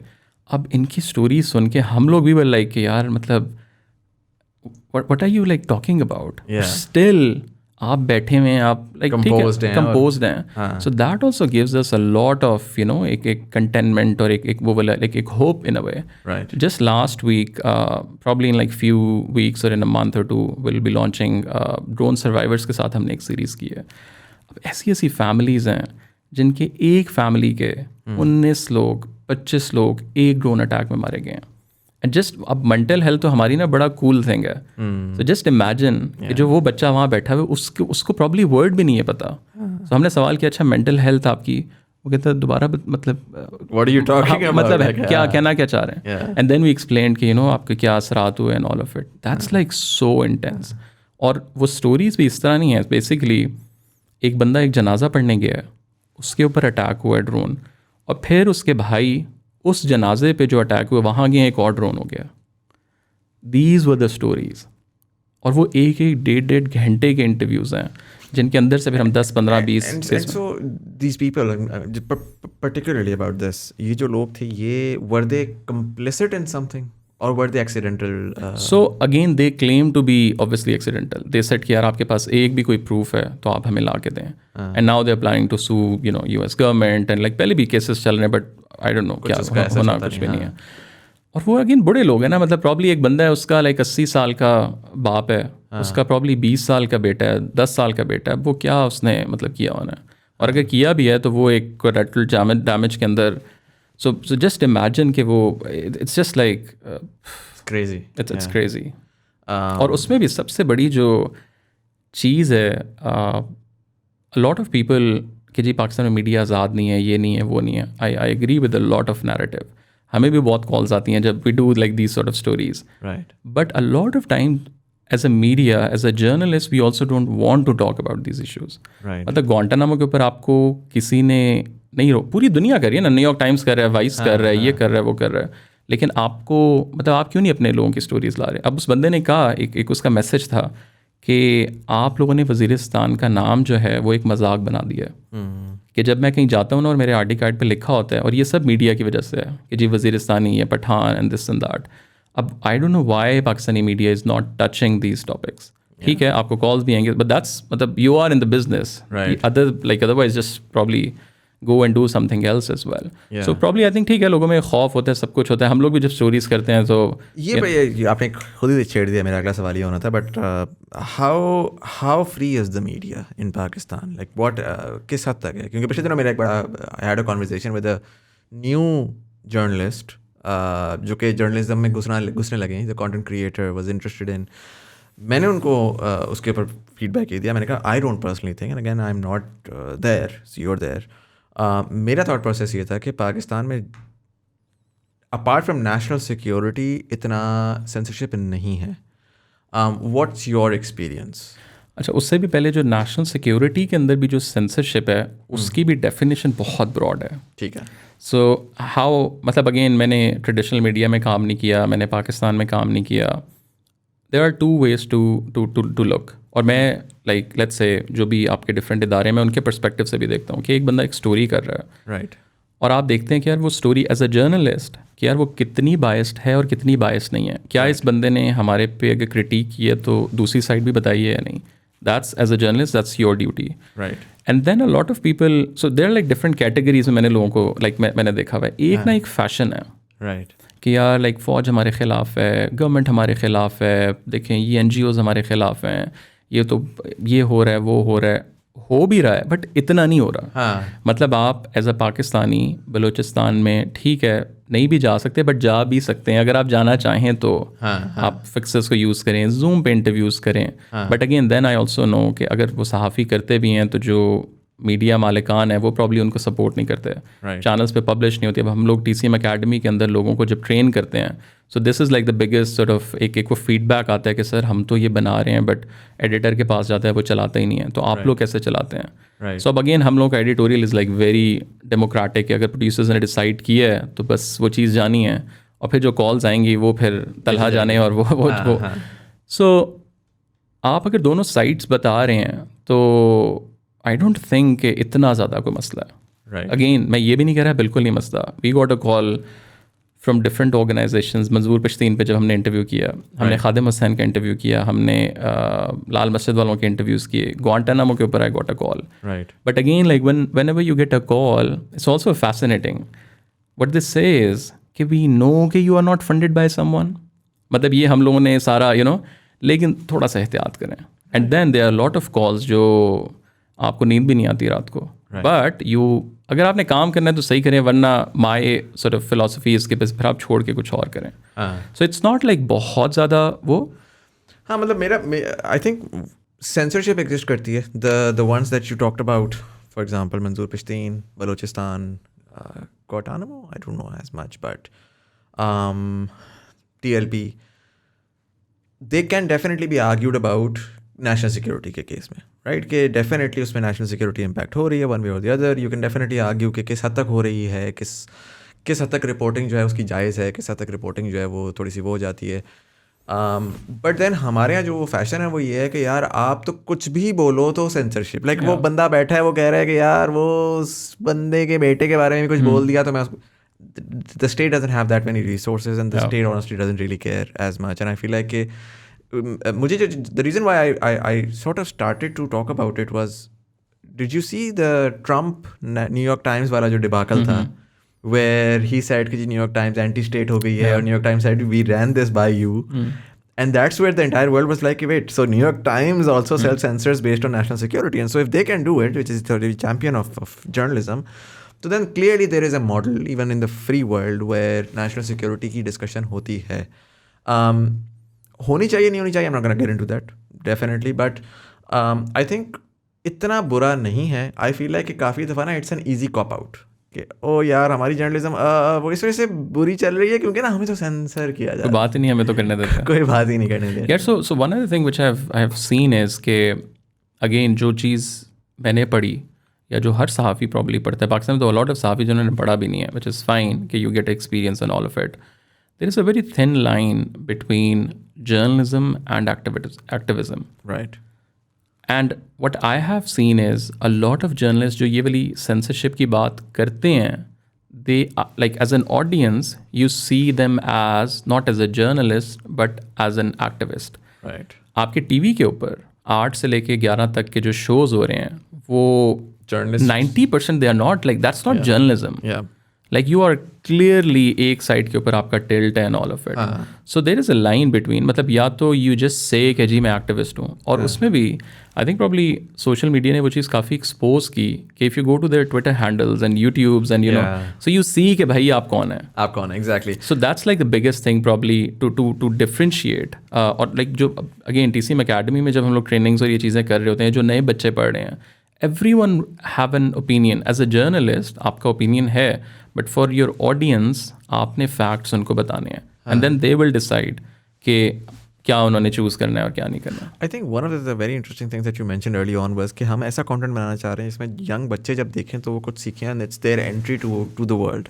अब इनकी स्टोरी सुन के हम लोग भी वर लाइक कि यार मतलब what are you like talking about? Still आप बैठे हुए हैं, आप लाइक कंपोज्ड हैं. So that also gives us a lot of you know एक कंटेनमेंट और एक वो वाला एक hope in a way. Just last week probably in like few weeks और इन अ मंथ और 2 will be launching drone survivors के साथ हमने एक सीरीज़ की है. अब ऐसी फैमिलीज़ हैं जिनके एक फैमिली के 19 लोग 25 लोग एक ड्रोन अटैक में मारे गए हैं. जस्ट अब मेंटल हेल्थ तो हमारी ना बड़ा कूल थिंग है. तो जस्ट इमेजिन जो वो बच्चा वहाँ बैठा हुआ उसको प्रॉब्ली वर्ड भी नहीं है पता. तो हमने सवाल किया अच्छा मेंटल हेल्थ आपकी, वो कहता है दोबारा मतलब what are you talking about, मतलब क्या कहना क्या चाह रहे हैं. एंड देन वी एक्सप्लेन कि यू नो आपके क्या असरात हुए and all of it. That's like so intense. और वो स्टोरीज भी इस तरह नहीं है. बेसिकली एक बंदा एक जनाजा पढ़ने गया है, उसके ऊपर अटैक हुआ है ड्रोन, और फिर उसके भाई उस जनाजे पे जो अटैक हुए वहाँ गए, एक और ड्रोन हो गया. These were the stories. और वो एक 1.5 घंटे के इंटरव्यूज़ हैं जिनके अंदर से फिर हम 10, 15, 20 And so these people, particularly about this, ये जो लोग थे ये were they complicit in something or were they accidental? So again they claim to be obviously accidental. They said कि यार आपके पास एक भी कोई प्रूफ है तो आप हमें ला के दें. And now they're planning to sue, you know, US government and like पहले भी केसेस चल रहे हैं, but I don't know क्या होना कुछ भी नहीं है. और वो अगेन बड़े लोग हैं ना, मतलब प्रॉब्ली एक बंदा है उसका लाइक 80 साल का बाप है, उसका प्रॉब्ली 20 साल का बेटा है, 10 साल का बेटा है, वो क्या उसने मतलब किया होना है, और अगर किया भी है तो वो एक कोलैटरल डैमेज के अंदर. सो जस्ट इमेजिन कि वो it's just like crazy. It's crazy. और उसमें भी सबसे बड़ी जो चीज़ है, लॉट ऑफ पीपल कि जी पाकिस्तान में मीडिया आज़ाद नहीं है, ये नहीं है, वो नहीं है. I agree with a lot of narrative. हमें भी बहुत कॉल्स आती हैं जब we do like these sort of stories. Right. But a lot of time as a media, as a journalist, we also don't want to talk about these issues. Right. मतलब ग्वांटानामो के ऊपर आपको किसी ने नहीं पूरी दुनिया कर रही है ना, न्यूयॉर्क टाइम्स कर रहा है, वाइस कर रहा है, ये कर रहा है, वो कर रहा है, लेकिन आपको मतलब आप क्यों नहीं अपने लोगों की स्टोरीज ला रहे? अब उस बंदे ने कहा, एक उसका मैसेज था कि आप लोगों ने वज़ीरिस्तान का नाम जो है वो एक मजाक बना दिया है. कि जब मैं कहीं जाता हूँ ना और मेरे आईडी कार्ड पे लिखा होता है, और ये सब मीडिया की वजह से है कि जी वज़ीरिस्तानी है, Pathan and this and that. अब I don't know why Pakistani media is not touching these topics. ठीक है, आपको कॉल्स भी आएंगे, बट दैट्स मतलब you are in the business. Other like otherwise just probably go and do something else as well. So probably I think ठीक है, लोगों में खौफ होता है, सब कुछ होता है. हम लोग भी जब स्टोरीज करते हैं तो ये आपने खुद ही छेड़ दिया. मेरा अगला सवाल ये होना था, but how free is the media in Pakistan? Like what, किस हद तक है? क्योंकि पिछले दिनों मेरा एक बड़ा I had a conversation with a new journalist जो कि जर्नलिज्म में घुसने लगे हैं. The content creator was interested in. मैंने उनको उसके ऊपर फीडबैक दिया. मैंने कहा I don't personally think, and again I am not there, so you are there. मेरा थॉट प्रोसेस ये था कि पाकिस्तान में अपार्ट फ्रॉम नेशनल सिक्योरिटी इतना सेंसरशिप नहीं है. What's your experience? अच्छा, उससे भी पहले जो नेशनल सिक्योरिटी के अंदर भी जो सेंसरशिप है उसकी भी डेफिनेशन बहुत ब्रॉड है. ठीक है. सो हाउ, मतलब अगेन मैंने ट्रेडिशनल मीडिया में काम नहीं किया, मैंने पाकिस्तान में काम नहीं किया. There are two ways to look. और मैं लाइक लेट्स से जो भी आपके डिफरेंट इदारे में उनके पर्सपेक्टिव से भी देखता हूँ कि एक बंदा एक स्टोरी कर रहा है, राइट, और आप देखते हैं कि यार वो स्टोरी एज अ जर्नलिस्ट कि यार वो कितनी बायस्ड है और कितनी बायस्ड नहीं है. क्या इस बंदे ने हमारे पे अगर क्रिटिक की है तो दूसरी साइड भी बताई है या नहीं? That's as a journalist that's your duty. Right. And then a lot of people, so there like different categories में मैंने लोगों को लाइक मैंने देखा हुआ है. एक ना एक फैशन है राइट कि यार लाइक फ़ौज हमारे ख़िलाफ़ है, गवर्नमेंट हमारे ख़िलाफ़ है, देखें ये NGOs हमारे ख़िलाफ़ हैं, ये तो ये हो रहा है, वो हो रहा है, हो भी रहा है बट इतना नहीं हो रहा. हाँ. मतलब आप एज अ पाकिस्तानी बलूचिस्तान में ठीक है नहीं भी जा सकते बट जा भी सकते हैं अगर आप जाना चाहें तो. आप फिक्सेस को यूज़ करें, जूम पे इंटरव्यूज़ करें. But again then I also know कि अगर वो सहाफ़ी करते भी हैं तो जो मीडिया मालिकान है वो प्रॉब्ली उनको सपोर्ट नहीं करते, चैनल्स पे पब्लिश नहीं होती. अब हम लोग TCM अकेडमी के अंदर लोगों को जब ट्रेन करते हैं, सो this is like the biggest sort of एक वो फीडबैक आता है कि सर हम तो ये बना रहे हैं बट एडिटर के पास जाता है वो चलाता ही नहीं है, तो आप लोग कैसे चलाते हैं? सो अब अगेन हम लोग का editorial is like very democratic. अगर प्रोड्यूसर्स ने डिसाइड किया है तो बस वो चीज़ जानी है, और फिर जो कॉल्स आएंगी वो फिर तलहा जाने और वो. सो आप अगर दोनों साइड्स बता रहे हैं तो आई डोंट थिंक कि इतना ज़्यादा कोई मसला है. अगेन मैं ये भी नहीं कह रहा बिल्कुल नहीं मसला. We got a call from different organizations. Manzoor Pashteen पे जब हमने इंटरव्यू किया, हमने खादिम हुसैन का इंटरव्यू किया, हमने लाल मस्जिद वालों के इंटरव्यूज़ किए, ग्वांटानामो के ऊपर I got a call. But again like whenever you get a call it's also fascinating. What this says कि वी नो कि you are not funded by someone. मतलब ये हम लोगों ने सारा लेकिन थोड़ा सा एहतियात करें. And then there are lot of calls जो आपको नींद भी नहीं आती रात को. बट अगर आपने काम करना है तो सही करें, वरना माई सॉर्ट ऑफ फिलॉसफी इसके पे फिर आप छोड़ के कुछ और करें. सो इट्स नॉट लाइक बहुत ज़्यादा वो. हाँ, मतलब मेरा आई थिंक सेंसरशिप एग्जिस्ट करती है. The ones that you talked about, for example Manzoor Pashteen, Balochistan, Guantanamo, I don't know as much, but TLP, they can definitely be argued about national security के केस में, राइट? कि डेफिनेटली उसमें नेशनल सिक्योरिटी इम्पैक्ट हो रही है वन वे और the other. You can definitely argue कि किस हद तक हो रही है, किस हद तक रिपोर्टिंग जो है उसकी जायज़ है, किस हद तक रिपोर्टिंग जो है वो थोड़ी सी वो हो जाती है. बट देन हमारे यहाँ जो वो फैशन है वो ये है कि यार आप तो कुछ भी बोलो तो सेंसरशिप. लाइक वो बंदा बैठा है, वो कह रहा है कि यार वो उस बंदे के बेटे के बारे में कुछ बोल दिया तो मैं उसको, the state doesn't have that many resources and the state honestly doesn't really care as much. And I feel like the reason why I sort of started to talk about it was, did you see the Trump New York Times वाला जो डिबाकल था, where he said कि New York Times anti-state हो गई है और New York Times said we ran this by you. And that's where the entire world was like, wait, so New York Times also self-censors based on national security. And so if they can do it, which is the champion of journalism, so then clearly there is a model, even in the free world, where national security की discussion होती है. होनी चाहिए, नहीं होनी चाहिए, I'm not going to get into that, definitely. But I think इतना बुरा नहीं है. I feel like कि काफ़ी दफ़ा ना it's an easy cop-out. कि ओ यार हमारी जर्नलिज्म वो इस वजह से बुरी चल रही है क्योंकि ना हमें तो सेंसर किया जाता है. कोई बात ही नहीं हमें तो करने देता. कोई बात ही नहीं करने देता. यार so one other thing which I have scene is कि अगेन जो चीज़ मैंने पढ़ी या जो हर सहाफ़ी प्रॉब्ली पढ़ता है पाकिस्तान में, तो लॉट ऑफ सहाफ़ी जिन्होंने पढ़ा भी नहीं है, विच इज़ फाइन कि you get experience and all of it. There is a very thin line between journalism and activism. Right. And what I have seen is a lot of journalist जो ये वाली सेंसरशिप की बात करते हैं, they like as an audience you see them as not as a journalist but as an activist. Right. आपके टीवी के ऊपर 8 से लेके 11 तक के जो शोज हो रहे हैं वो journalist 90% they are not like that's not journalism. Like you are clearly एक साइड के ऊपर आपका टिल्ट है and all of it. So there is a line between, मतलब या तो यू जस्ट से कि जी मैं एक्टिविस्ट हूँ, और उसमें भी I think probably social media ने वो चीज़ काफ़ी एक्सपोज की कि if you go to their Twitter handles and YouTubes and you know, so you see कि भाई आप कौन है, आप कौन है. Exactly. So that's like the biggest thing probably to differentiate. और लाइक जो अगेन TCM अकेडमी में जब हम लोग ट्रेनिंग्स और ये चीज़ें कर रहे होते हैं, जो नए बच्चे पढ़ रहे हैं, everyone have an opinion. As a journalist आपका opinion है, but for your audience आपने facts उनको बताने हैं, and then they will decide कि क्या उन्होंने choose करना है और क्या नहीं करना. I think one of the very interesting things that you mentioned early on was कि हम ऐसा content बनाना चाह रहे हैं जिसमें young बच्चे जब देखें तो वो कुछ सीखें, and it's their entry to the world.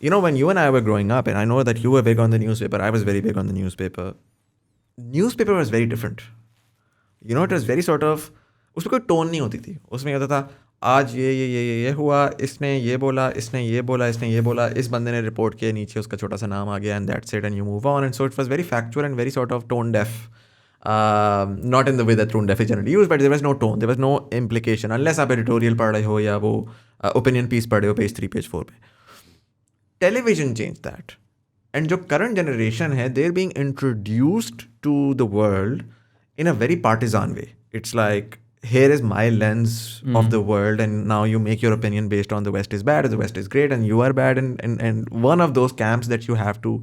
You know, when you and I were growing up, and I know that you were big on the newspaper, I was very big on the newspaper. Newspaper was very different. You know, it was very sort of, उसमें कोई टोन नहीं होती थी. उसमें कहता था आज ये हुआ, इसने ये बोला, इसने ये बोला, इसने ये बोला, इस बंदे ने रिपोर्ट किया, नीचे उसका छोटा सा नाम आ गया, and that's it, and you move on. And so it was very factual and very sort of tone deaf. Not in the way that tone deaf is generally used, but there was no tone, there was no implication, unless आप एडिटोरियल पढ़ रहे हो या वो ओपिनियन पीस पढ़ रहे हो पेज 3 पेज 4 पे. टेलीविजन चेंज दैट, एंड जो करंट जनरेशन है, they are being introduced to the world in a very partisan way. It's like, here is my lens of the world, and now you make your opinion based on the West is bad or the West is great and you are bad, and one of those camps that you have to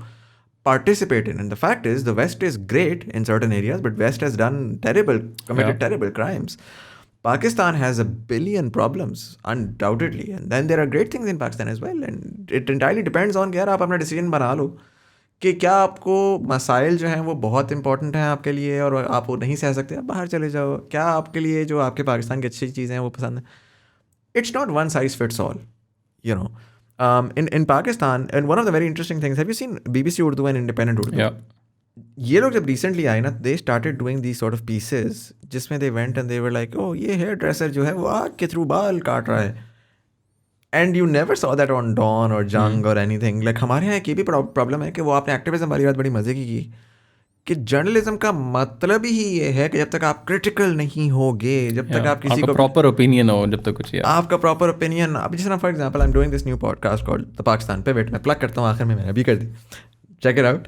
participate in. And the fact is, the West is great in certain areas, but West has committed terrible crimes. Pakistan has a billion problems, undoubtedly, and then there are great things in Pakistan as well, and it entirely depends on कि यार आप अपना decision बना लो कि क्या आपको मसाइल जो हैं वो बहुत इंपॉर्टेंट हैं आपके लिए और आप वो नहीं सह सकते, आप बाहर चले जाओ. क्या आपके लिए जो आपके पाकिस्तान की अच्छी चीज़ें हैं वो पसंद है. It's not one size fits all, you know. In Pakistan, and one of the very interesting things, have you seen BBC Urdu and independent Urdu? ये लोग जब रिसेंटली आए ना, they started doing these sort of pieces जिसमें they went and they were like, oh ये हेयर ड्रेसर जो है वो आग के थ्रू बाल काट रहा है. And you never saw that on Dawn और जंग और एनीथिंग. लाइक हमारे यहाँ एक ये भी प्रॉब्लम है कि वो आपने एक्टिविज्म वाली बात बड़ी मज़े की कि जर्नलिज्म का मतलब ही ये है कि जब तक आप क्रिटिकल नहीं होगे, जब तक आप किसी को प्रॉपर ओपिनियन हो, जब तक कुछ आपका प्रॉपर ओपिनियन. अब जिस तरह for example I am doing this new podcast called the Pakistan pivot, मैं प्लग करता हूँ आखिर में, मैंने अभी कर दी, check it out.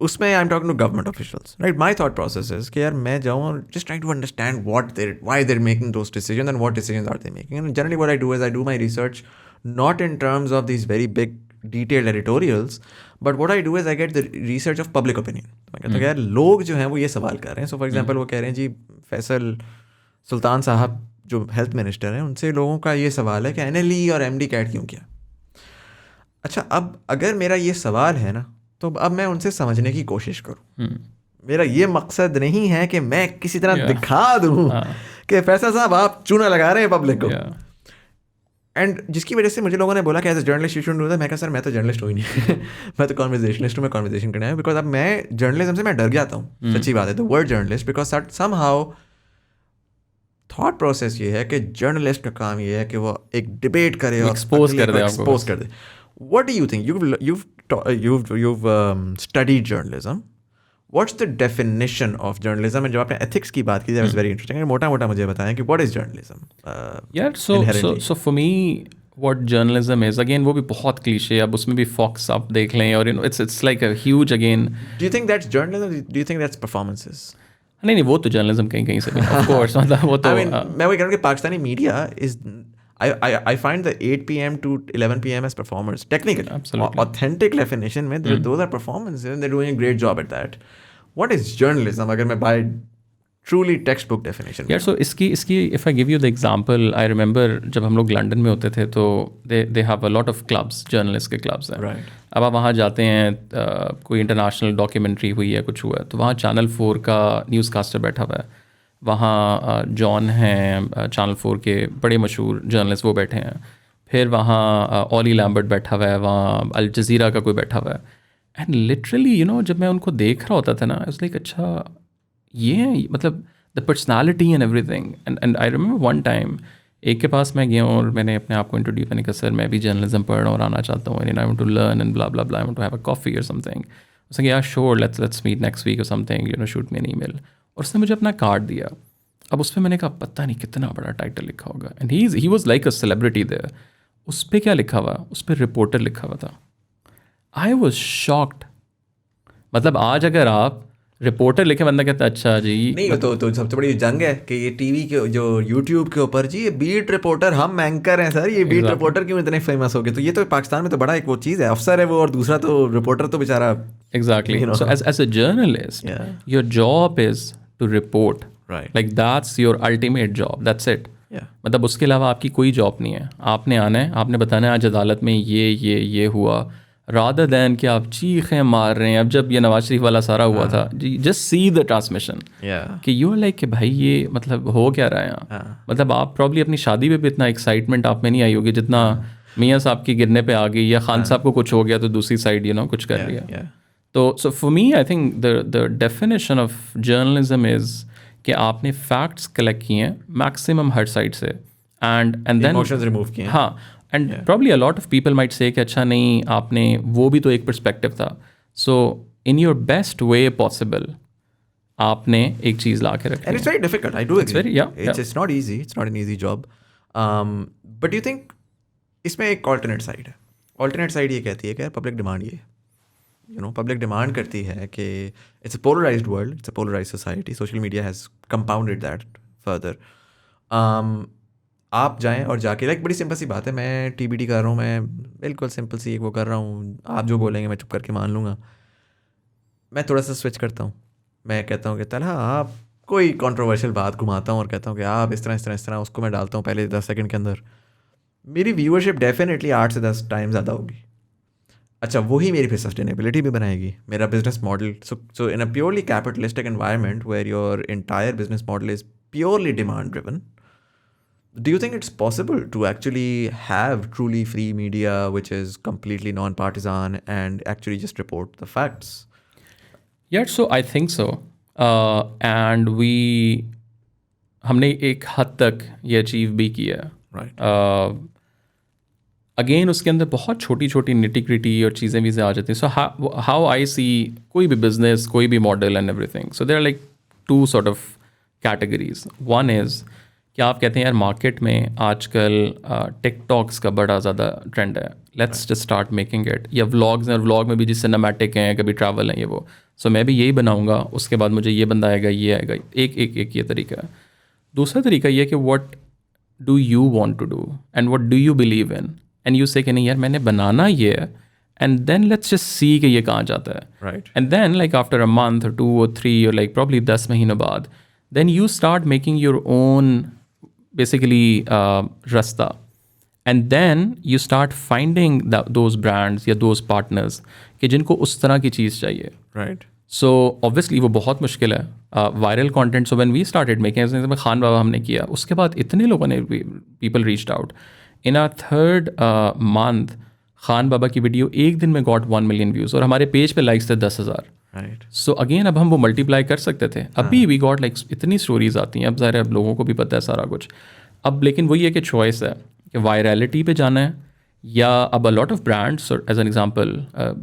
उसमें I am talking to government officials, right. My thought process is कि यार मैं जाऊँ और just try to understand why they're making those decisions and what decisions are they making. And generally what I do is I do my research not in terms of these very big detailed editorials, but what I do is I get the research of public opinion. मैं कहता हूँ यार लोग जो हैं वो ये सवाल कर रहे हैं. सो फॉर एग्जाम्पल वो कह रहे हैं जी फैसल सुल्तान साहब जो हेल्थ मिनिस्टर हैं, उनसे लोगों का ये सवाल है कि NLE और MD कैट क्यों किया. अच्छा, अब अगर मेरा ये सवाल है ना, तो अब मैं उनसे समझने की कोशिश करूँ. मेरा ये मकसद नहीं है कि मैं किसी तरह दिखा दूँ कि फैसल साहब आप चूना लगा रहे हैं पब्लिक को. एंड जिसकी वजह से मुझे लोगों ने बोला कि as a journalist you should do that. मैं कहा सर मैं तो जर्नलिस्ट हूँ ही नहीं मैं तो कॉन्वर्जेशनिस्ट हूँ, मैं कॉन्वर्जेशन करना है. बिकॉज अब मैं जर्नलिज्म से मैं डर जाता हूँ, सच्ची बात है, the word journalist, because somehow thought process ये है कि जर्नलिस्ट का काम ये है कि वो एक डिबेट करे और एक्सपोज कर दे. What do you think? You've studied journalism. What's the definition of journalism? And जो आपने ethics की बात की, that was very interesting. मोटा मोटा मुझे बताएं कि what is journalism? So for me, what journalism is, again वो भी बहुत क्लीशे, अब उसमें भी Fox आप देख लें, और it's like a huge again. Do you think that's journalism? Do you think that's performances? नहीं वो तो जर्नलिज्म कहीं कहीं से भी of course, मतलब वो तो I mean, मैं वही कह रहा हूँ कि Pakistani media is I find the 8 p.m. to 11 p.m. as performers. Technically, Absolutely. authentic definition में those are performances and they're doing a great job at that. What is journalism? अगर मैं by truly textbook definition. यार सो इसकी if I give you the example, I remember जब हम लोग लंदन में होते थे तो they have a lot of clubs, journalist के क्लब्स हैं. Right. अब आप वहाँ जाते हैं, कोई इंटरनेशनल डॉक्यूमेंट्री हुई है, कुछ हुआ है, तो वहाँ चैनल 4 का न्यूज़ कास्टर बैठा हुआ है, वहाँ जॉन हैं चैनल 4 के बड़े मशहूर जर्नलिस्ट, वो बैठे हैं. फिर वहाँ ऑली लैम्बर्ट बैठा हुआ है, वहाँ अल जज़ीरा का कोई बैठा हुआ है. एंड लिटरली जब मैं उनको देख रहा होता था ना, इट्स लाइक अच्छा ये मतलब the personality and everything. And I remember one time एक के पास मैं गया और मैंने अपने आप को इंट्रोड्यूस, मैंने कहा सर मैं भी जर्नलिज्म पढ़ रहा हूँ और आना चाहता हूँ, and I want to learn and blah blah blah, I want to have a coffee और समथिंग. उसने कहा यार sure, let's meet next week और something, shoot me an email. और उसने मुझे अपना कार्ड दिया. अब उस पर मैंने कहा पता नहीं कितना बड़ा टाइटल लिखा होगा, and he was like a celebrity there. उस पर क्या लिखा हुआ, उस पर रिपोर्टर लिखा हुआ था. I was shocked. मतलब आज अगर आप रिपोर्टर लिखे, बंदा कहता अच्छा जी नहीं, तो सबसे बड़ी जंग है कि ये टीवी के जो यूट्यूब के ऊपर जी ये बीट रिपोर्टर, हम एंकर हैं सर, ये बीट रिपोर्टर क्यों इतने फेमस हो गए. तो ये तो पाकिस्तान में तो बड़ा एक वो चीज़ है, अफसर है वो, और दूसरा तो रिपोर्टर तो बेचारा. Exactly. So as a journalist your job is to report, like that's your ultimate job, that's it. मतलब उसके अलावा आपकी कोई जॉब नहीं है. आपने आना है, आपने बताना है आज अदालत में ये हुआ, रादर दैन कि आप चीखें मार रहे हैं. अब जब ये नवाज शरीफ वाला सारा हुआ था, जस्ट सी द ट्रांसमिशन कि यू आर लाइक कि भाई ये मतलब हो क्या रहा है यहाँ. मतलब आप प्रॉब्ली अपनी शादी में भी इतना एक्साइटमेंट आप में नहीं आई होगी जितना मियाँ साहब की गिरने पे आ गई, या खान साहब को कुछ हो गया तो दूसरी साइड कुछ कर लिया. तो so for me I think the definition of journalism is कि आपने फैक्ट्स कलेक्ट किए हैं मैक्सिमम हर साइड से, एंड देन इमोशंस रिमूव किए. हाँ, and probably a lot of people might say कि अच्छा नहीं आपने वो भी तो एक पर्सपेक्टिव था. So in your best way possible आपने एक चीज़ ला के रखी. And it's very difficult. I do agree. very- yeah. It's not easy. It's not an easy job. But do you think इसमें एक alternate side है. Alternate side ये कहती है कि पब्लिक डिमांड ये पब्लिक डिमांड करती है कि it's a polarized world, it's a polarized society. Social media has compounded that further. आप जाएं और जाके लाइक बड़ी सिंपल सी बात है, मैं TBT कर रहा हूँ, मैं बिल्कुल सिंपल सी एक वो कर रहा हूँ, आप जो बोलेंगे मैं चुप करके मान लूँगा. मैं थोड़ा सा स्विच करता हूँ, मैं कहता हूँ कि तलहा आप कोई कंट्रोवर्शियल बात घुमाता हूँ और कहता हूँ कि आप इस तरह उसको मैं डालता हूँ पहले 10 सेकंड के अंदर, मेरी व्यूअरशिप डेफिनेटली 8 से 10 टाइम ज़्यादा होगी. अच्छा, वही मेरी फिर सस्टेनेबिलिटी भी बनाएगी, मेरा business model. So in a purely capitalistic environment where your entire business model is purely demand driven, do you think it's possible to actually have truly free media which is completely non-partisan and actually just report the facts? Yeah, so I think so. And हमने एक हद तक ये अचीव भी किया. Right. अगेन उसके अंदर बहुत छोटी छोटी निटी-ग्रिटी और चीज़ें भी आ जाती हैं. सो हाउ आई सी कोई भी बिजनेस, कोई भी model and everything, so there are like two sort of categories. One is कि आप कहते हैं यार मार्केट में आजकल टिकटॉक्स का बड़ा ज़्यादा ट्रेंड है, let's just start making it. या व्लॉग्स हैं, और व्लॉग में भी जिस सिनेमैटिक हैं, कभी ट्रैवल हैं, ये वो. सो मैं भी यही बनाऊंगा, उसके बाद मुझे ये बंदा आएगा, ये आएगा. एक ये तरीका है. दूसरा तरीका ये कि what do you want to do and what do you believe in, and you say कि नहीं यार मैंने बनाना ये है, and then let's just see कि ये कहाँ जाता है. Right. And then like after a month और 2 or 3 और लाइक प्रॉब्ली 10 महीनों बाद, then you start making your own basically rasta, and then you start finding those brands या those partners कि जिनको उस तरह की चीज़ चाहिए. Right. So obviously वो बहुत मुश्किल है. Viral content, so when we started making, जैसे खान बाबा हमने किया, उसके बाद इतने लोगों ने people reached out. In our third month Khan बाबा की वीडियो एक दिन में got 1 million views, और हमारे पेज पे लाइक्स थे 10,000. Right. सो अगेन अब हम वो मल्टीप्लाई कर सकते थे. अभी वी गॉट लाइक इतनी स्टोरीज आती हैं, अब ज़ाहिर है अब लोगों को भी पता है सारा कुछ. अब लेकिन वही है कि चॉइस है कि वायरलिटी पे जाना है, या अब a lot of brands as an example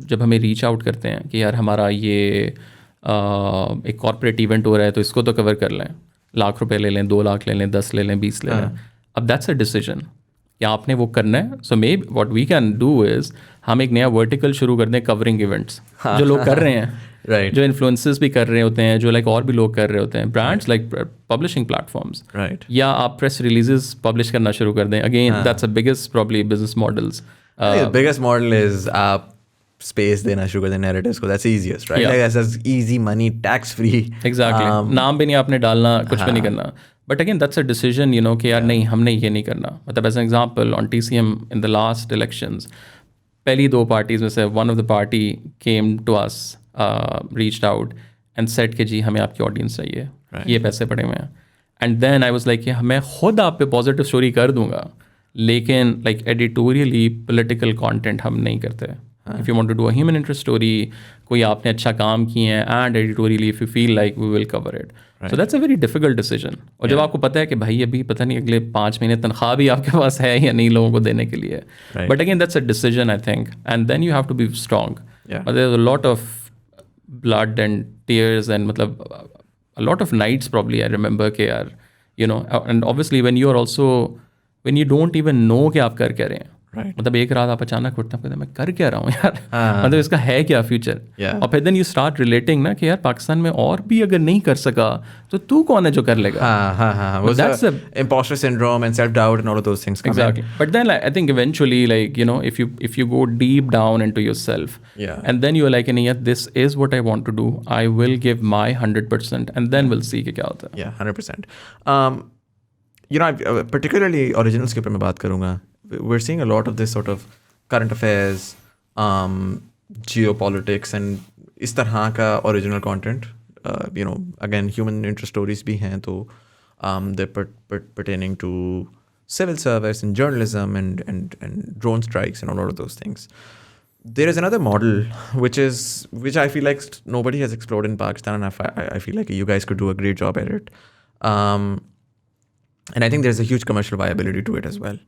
जब हमें रीच आउट करते हैं कि यार हमारा ये एक कॉर्पोरेट इवेंट हो रहा है तो इसको तो कवर कर लें, ₹1,00,000 ले लें, 2 लाख ले लें, 10 ले लें, 20 ले लें. अब दैट्स अ डिसीजन. कि आपने वो करना है. So may what we can do is हम एक नया वर्टिकल शुरू कर दें कवरिंग इवेंट्स जो लोग कर रहे हैं. Right. जो इन्फ्लुएंसर्स भी कर रहे होते हैं, जो लाइक और भी लोग कर रहे होते हैं, brands like publishing platforms. Right. या आप प्रेस रिलीजेस पब्लिश करना शुरू कर दें. Again that's a biggest probably business models. The biggest model is आप space देना शुरू कर दें narratives को. That's easiest, right? Yeah. Like that's easy money, tax free. Exactly. नाम भी नहीं आपने डालना, कुछ भी नहीं करना. But again that's a decision you know कि यार नहीं हमने ये नहीं करना. मतलब as an example on TCM in the last elections पहली 2 पार्टीज में से one of the party came to us, reached out and said कि जी हमें आपकी ऑडियंस चाहिए, ये पैसे पड़े हुए हैं. And then I was like कि मैं खुद आप पे पॉजिटिव स्टोरी कर दूंगा लेकिन लाइक एडिटोरियली पॉलिटिकल कंटेंट हम नहीं करते. If you want to do a human interest story, कोई आपने अच्छा काम किए हैं and editorially if you feel like we will cover it. So that's a very difficult decision. और जब आपको पता है कि भाई अभी पता नहीं अगले 5 महीने तनख्वाह भी आपके पास है या नहीं लोगों को देने के लिए. But again that's a decision I think and then you have to be strong. There is a lot of blood and tears and मतलब a lot of nights probably I remember कि यार you know and obviously when you are also when you don't even know कि आप कर क्या रहे हैं. मतलब एक रात आप अचानक उठते हैं कहते हैं मैं कर क्या रहा हूँ यार. मतलब इसका है क्या फ्यूचर. और फिर देन यू स्टार्ट रिलेटिंग ना कि यार पाकिस्तान में और भी अगर नहीं कर सका तो तू कौन है जो कर लेगा. That's the imposter syndrome and self doubt and all of those things come exactly in. But then like, I think eventually like you know if you go deep down into yourself and then you're like yeah this is what I want to do, I will give my 100% and then we'll see कि क्या होता है. 100%. You know particularly originals के ऊपर मैं बात करूँगा. We're seeing a lot of this sort of current affairs, geopolitics and इस तरह का original content. You know, again, human interest stories भी हैं तो they're pertaining to civil service and journalism and drone strikes and all of those things. There is another model which I feel like nobody has explored in Pakistan, and I feel like you guys could do a great job at it. And I think there's a huge commercial viability to it as well.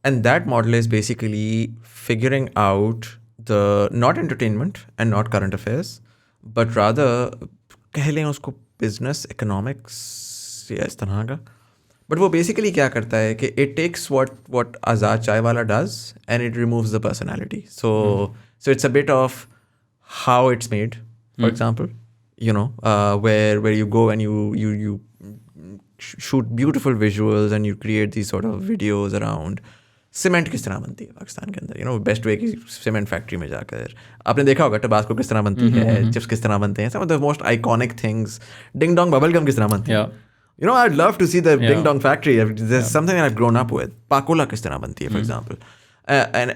And that model is basically figuring out the not entertainment and not current affairs, but rather कह लें उसको business economics या इस तरह का. But वो basically क्या करता है कि it takes what Azad Chaiwala does and it removes the personality. So it's a bit of how it's made, for example, you know, where you go and you shoot beautiful visuals and you create these sort of videos around cement किस तरह बनती है पाकिस्तान के अंदर. यू नो बेस्ट वे की सीमेंट फैक्ट्री में जाकर आपने देखा होगा टबास्को किस तरह बनती है, चिप्स किस तरह बनते हैं, some of the most iconic things. Ding Dong bubble gum किस तरह बनती है. You know I love to see the Ding Dong factory. This is something I have grown up with. Pakola किस तरह बनती है for example.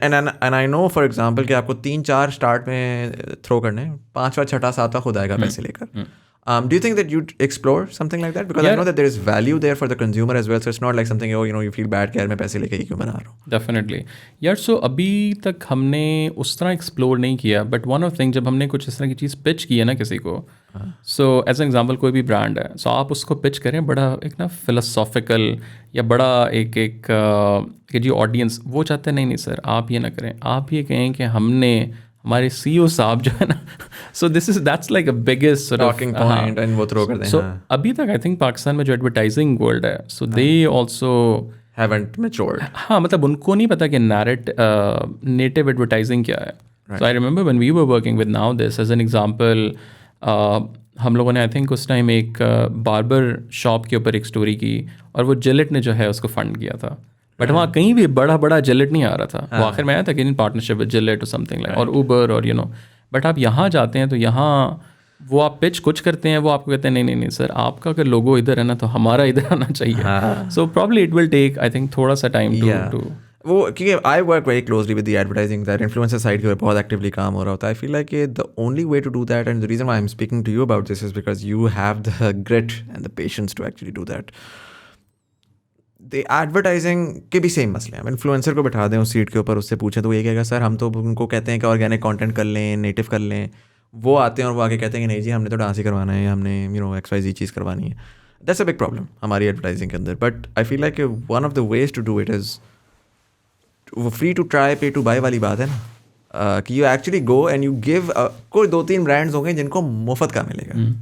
And I know for example कि आपको 3-4 स्टार्ट में थ्रो करने, 5वां 6वां 7वां खुद आएगा पैसे लेकर. Do you think that you'd explore something like that? Because I know that there is value there for the consumer as well. So it's not like something, oh, you know, you feel bad कि यार मैं पैसे लेके ही क्यों बना रहा हूँ. Definitely. यार so अभी तक हमने उस तरह explore नहीं किया. But one of thing जब हमने कुछ इस तरह की चीज़ pitch की है ना किसी को, so as an example कोई भी brand है, so आप उसको pitch करें बड़ा एक ना philosophical या बड़ा एक कि जो audience वो चाहते हैं नहीं सर आप ये ना करें, आप ये कहें कि हमने हमारे CEO साहब जो है ना, so this is that's like a biggest sort talking point and वो throw कर दें. So अभी तक I think पाकिस्तान में जो advertising world है, so they also haven't matured. हाँ मतलब उनको नहीं पता कि native advertising क्या है. So I remember when we were working with Now This as an example, हम लोगों ने I think उस टाइम एक barber shop के ऊपर एक story की और वो Gillette ने जो है उसको fund किया था. बट वहाँ कहीं भी बड़ा Gillette नहीं आ रहा था. वो आखिर में आया था कि इन पार्टनरशिप विद Gillette और समथिंग लाइक और Uber और यू नो. बट आप यहाँ जाते हैं तो यहाँ वो आप पिच कुछ करते हैं, वो आपको कहते हैं नहीं सर आपका अगर लोगो इधर है ना तो हमारा इधर आना चाहिए. So probably it will take I think थोड़ा सा टाइम टू वो क्योंकि I work very closely with the advertising that influencer side के ऊपर बहुत एक्टिवली काम हो रहा होता है. I feel like the only way to do that and the reason why I am speaking to you about this is because you have the grit and the patience to actually do that. The advertising के भी सेम मसले हैं. इन्फ्लुएंसर को बैठा दें उस सीट के ऊपर, उससे पूछें तो ये कहेगा सर हम तो उनको कहते हैं कि ऑर्गेनिक कंटेंट कर लें, नेटिव कर लें. वो आते हैं और वो आके कहते हैं कि नहीं जी हमने तो डांस ही करवाना है, हमने यू नो XYZ चीज़ करवानी है. दैट्स अ बिग प्रॉब्लम हमारी एडवर्टाइजिंग के अंदर. But I feel like one of the ways to do it is वो free to try pay to buy वाली बात है ना, कि you actually go and you give. कोई 2-3 ब्रांड्स होंगे जिनको मुफ्त का मिलेगा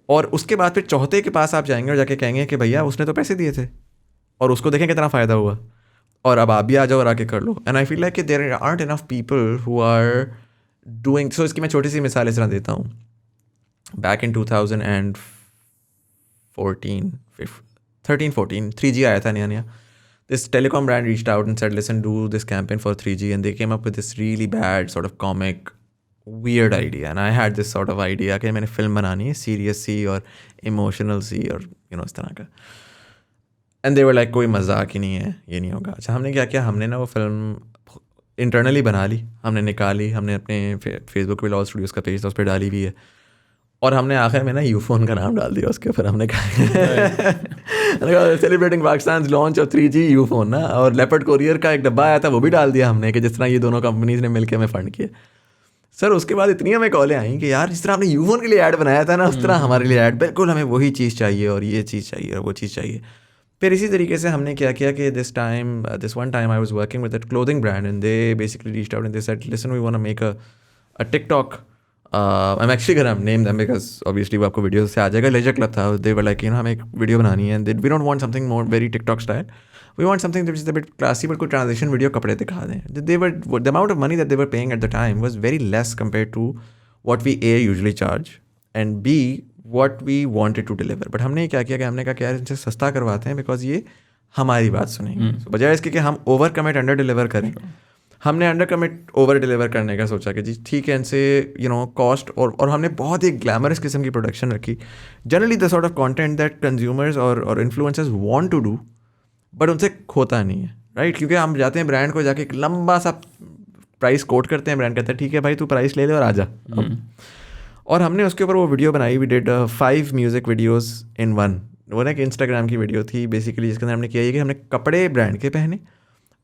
और उसके बाद फिर चौथे के पास आप जाएंगे और जाके कहेंगे कि भैया उसने तो पैसे दिए थे और उसको देखें कितना फ़ायदा हुआ. और अब आप भी आ जाओ और आके कर लो. एंड आई फील लाइक कि there aren't enough people who are doing. So इसकी मैं छोटी सी मिसाल इस तरह देता हूँ. बैक इन 2014 13-14 3G आया था नया. This telecom brand reached out and said, listen, do this campaign for 3G. And they came up with this really bad sort of comic, weird idea. And I had this sort of idea कि मैंने फिल्म बनानी है, serious सी और emotional सी और इस तरह का. And they were like, कोई मजाक ही नहीं है, ये नहीं होगा. अच्छा, हमने क्या किया, हमने ना वो फिल्म इंटरनली बना ली, हमने निकाली, हमने अपने फेसबुक पे लॉ स्टूडियोज़ का पेज था, उस पर डाली भी है. और हमने आखिर में ना यूफोन का नाम डाल दिया उसके ऊपर. हमने कहा celebrating Pakistan launch of 3G Ufone ना. और लेपर्ड कोरियर का एक डब्बा आया था, वो भी डाल दिया हमने, कि जिस तरह ये दोनों कंपनीज ने मिलकर हमें फंड किए. सर उसके बाद इतनी हमें कॉलें आई कि यार जिस तरह आपने यूफोन के लिए ऐड बनाया था ना, उस तरह हमारे लिए ऐड, बिल्कुल हमें वही चीज़ चाहिए और ये चीज़ चाहिए और वो चीज़ चाहिए. फिर इसी तरीके से हमने क्या किया कि this one time I was working with that clothing brand and they basically reached out and they said, listen, we want to make a TikTok. I'm actually gonna name them because obviously वो आपको वीडियो से आ जाएगा. लेजर क्लब था, they were like, हमें एक वीडियो बनानी है, and we don't want something more very TikTok style. We want something that is a bit classy, but कोई transition वीडियो कपड़े दिखा दें. The amount of money that they were paying at the time was very less compared to what we usually charge, and B, what we wanted to deliver. But हमने क्या किया कि हमने कहा कि यार इनसे सस्ता करवाते हैं because ये हमारी बात सुनेंगे. So बजाय इसके कि हम ओवर कमिट अंडर डिलीवर करें, हमने अंडर कमिट ओवर डिलीवर करने का सोचा कि जी ठीक है, इनसे कॉस्ट और हमने बहुत ही ग्लैमरस किस्म की प्रोडक्शन रखी. Generally the sort of content that consumers और influencers want to do, but उनसे खोता नहीं है, राइट? क्योंकि हम जाते हैं ब्रांड को जाके एक लंबा सा प्राइस कोट करते हैं, ब्रांड कहता है ठीक है भाई तू प्राइस ले ले और आ जा. और हमने उसके ऊपर वो वीडियो बनाई. We did 5 music videos in one. वो ना एक इंस्टाग्राम की वीडियो थी बेसिकली, जिसके अंदर हमने किया है कि हमने कपड़े ब्रांड के पहने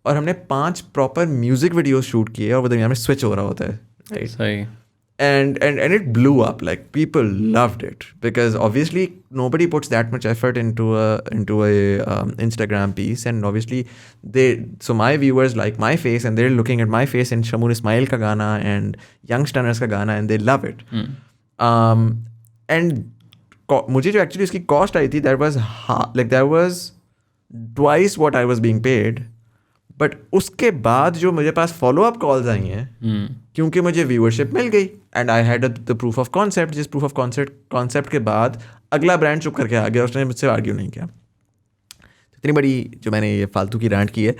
और हमने 5 प्रॉपर म्यूजिक वीडियोस शूट किए और वो दुनिया में स्विच हो रहा होता है, राइट? सही. And it blew up. Like people loved it because obviously nobody puts that much effort into a Instagram piece, and obviously so my viewers like my face and they're looking at my face in Shamoon Ismail ka gana and Youngsters ka gana and they love it. And मुझे जो actually इसकी cost आई थी, that was twice what I was being paid. But उसके बाद जो मुझे पास फॉलो अप कॉल्स आई हैं, क्योंकि मुझे व्यूअरशिप मिल गई and I had the proof of concept, जिस प्रूफ ऑफ कॉन्सेप्ट के बाद अगला ब्रांड चुप करके आ गया, उसने मुझसे आर्ग्यू नहीं किया. इतनी बड़ी जो मैंने ये फालतू की रैंट की है,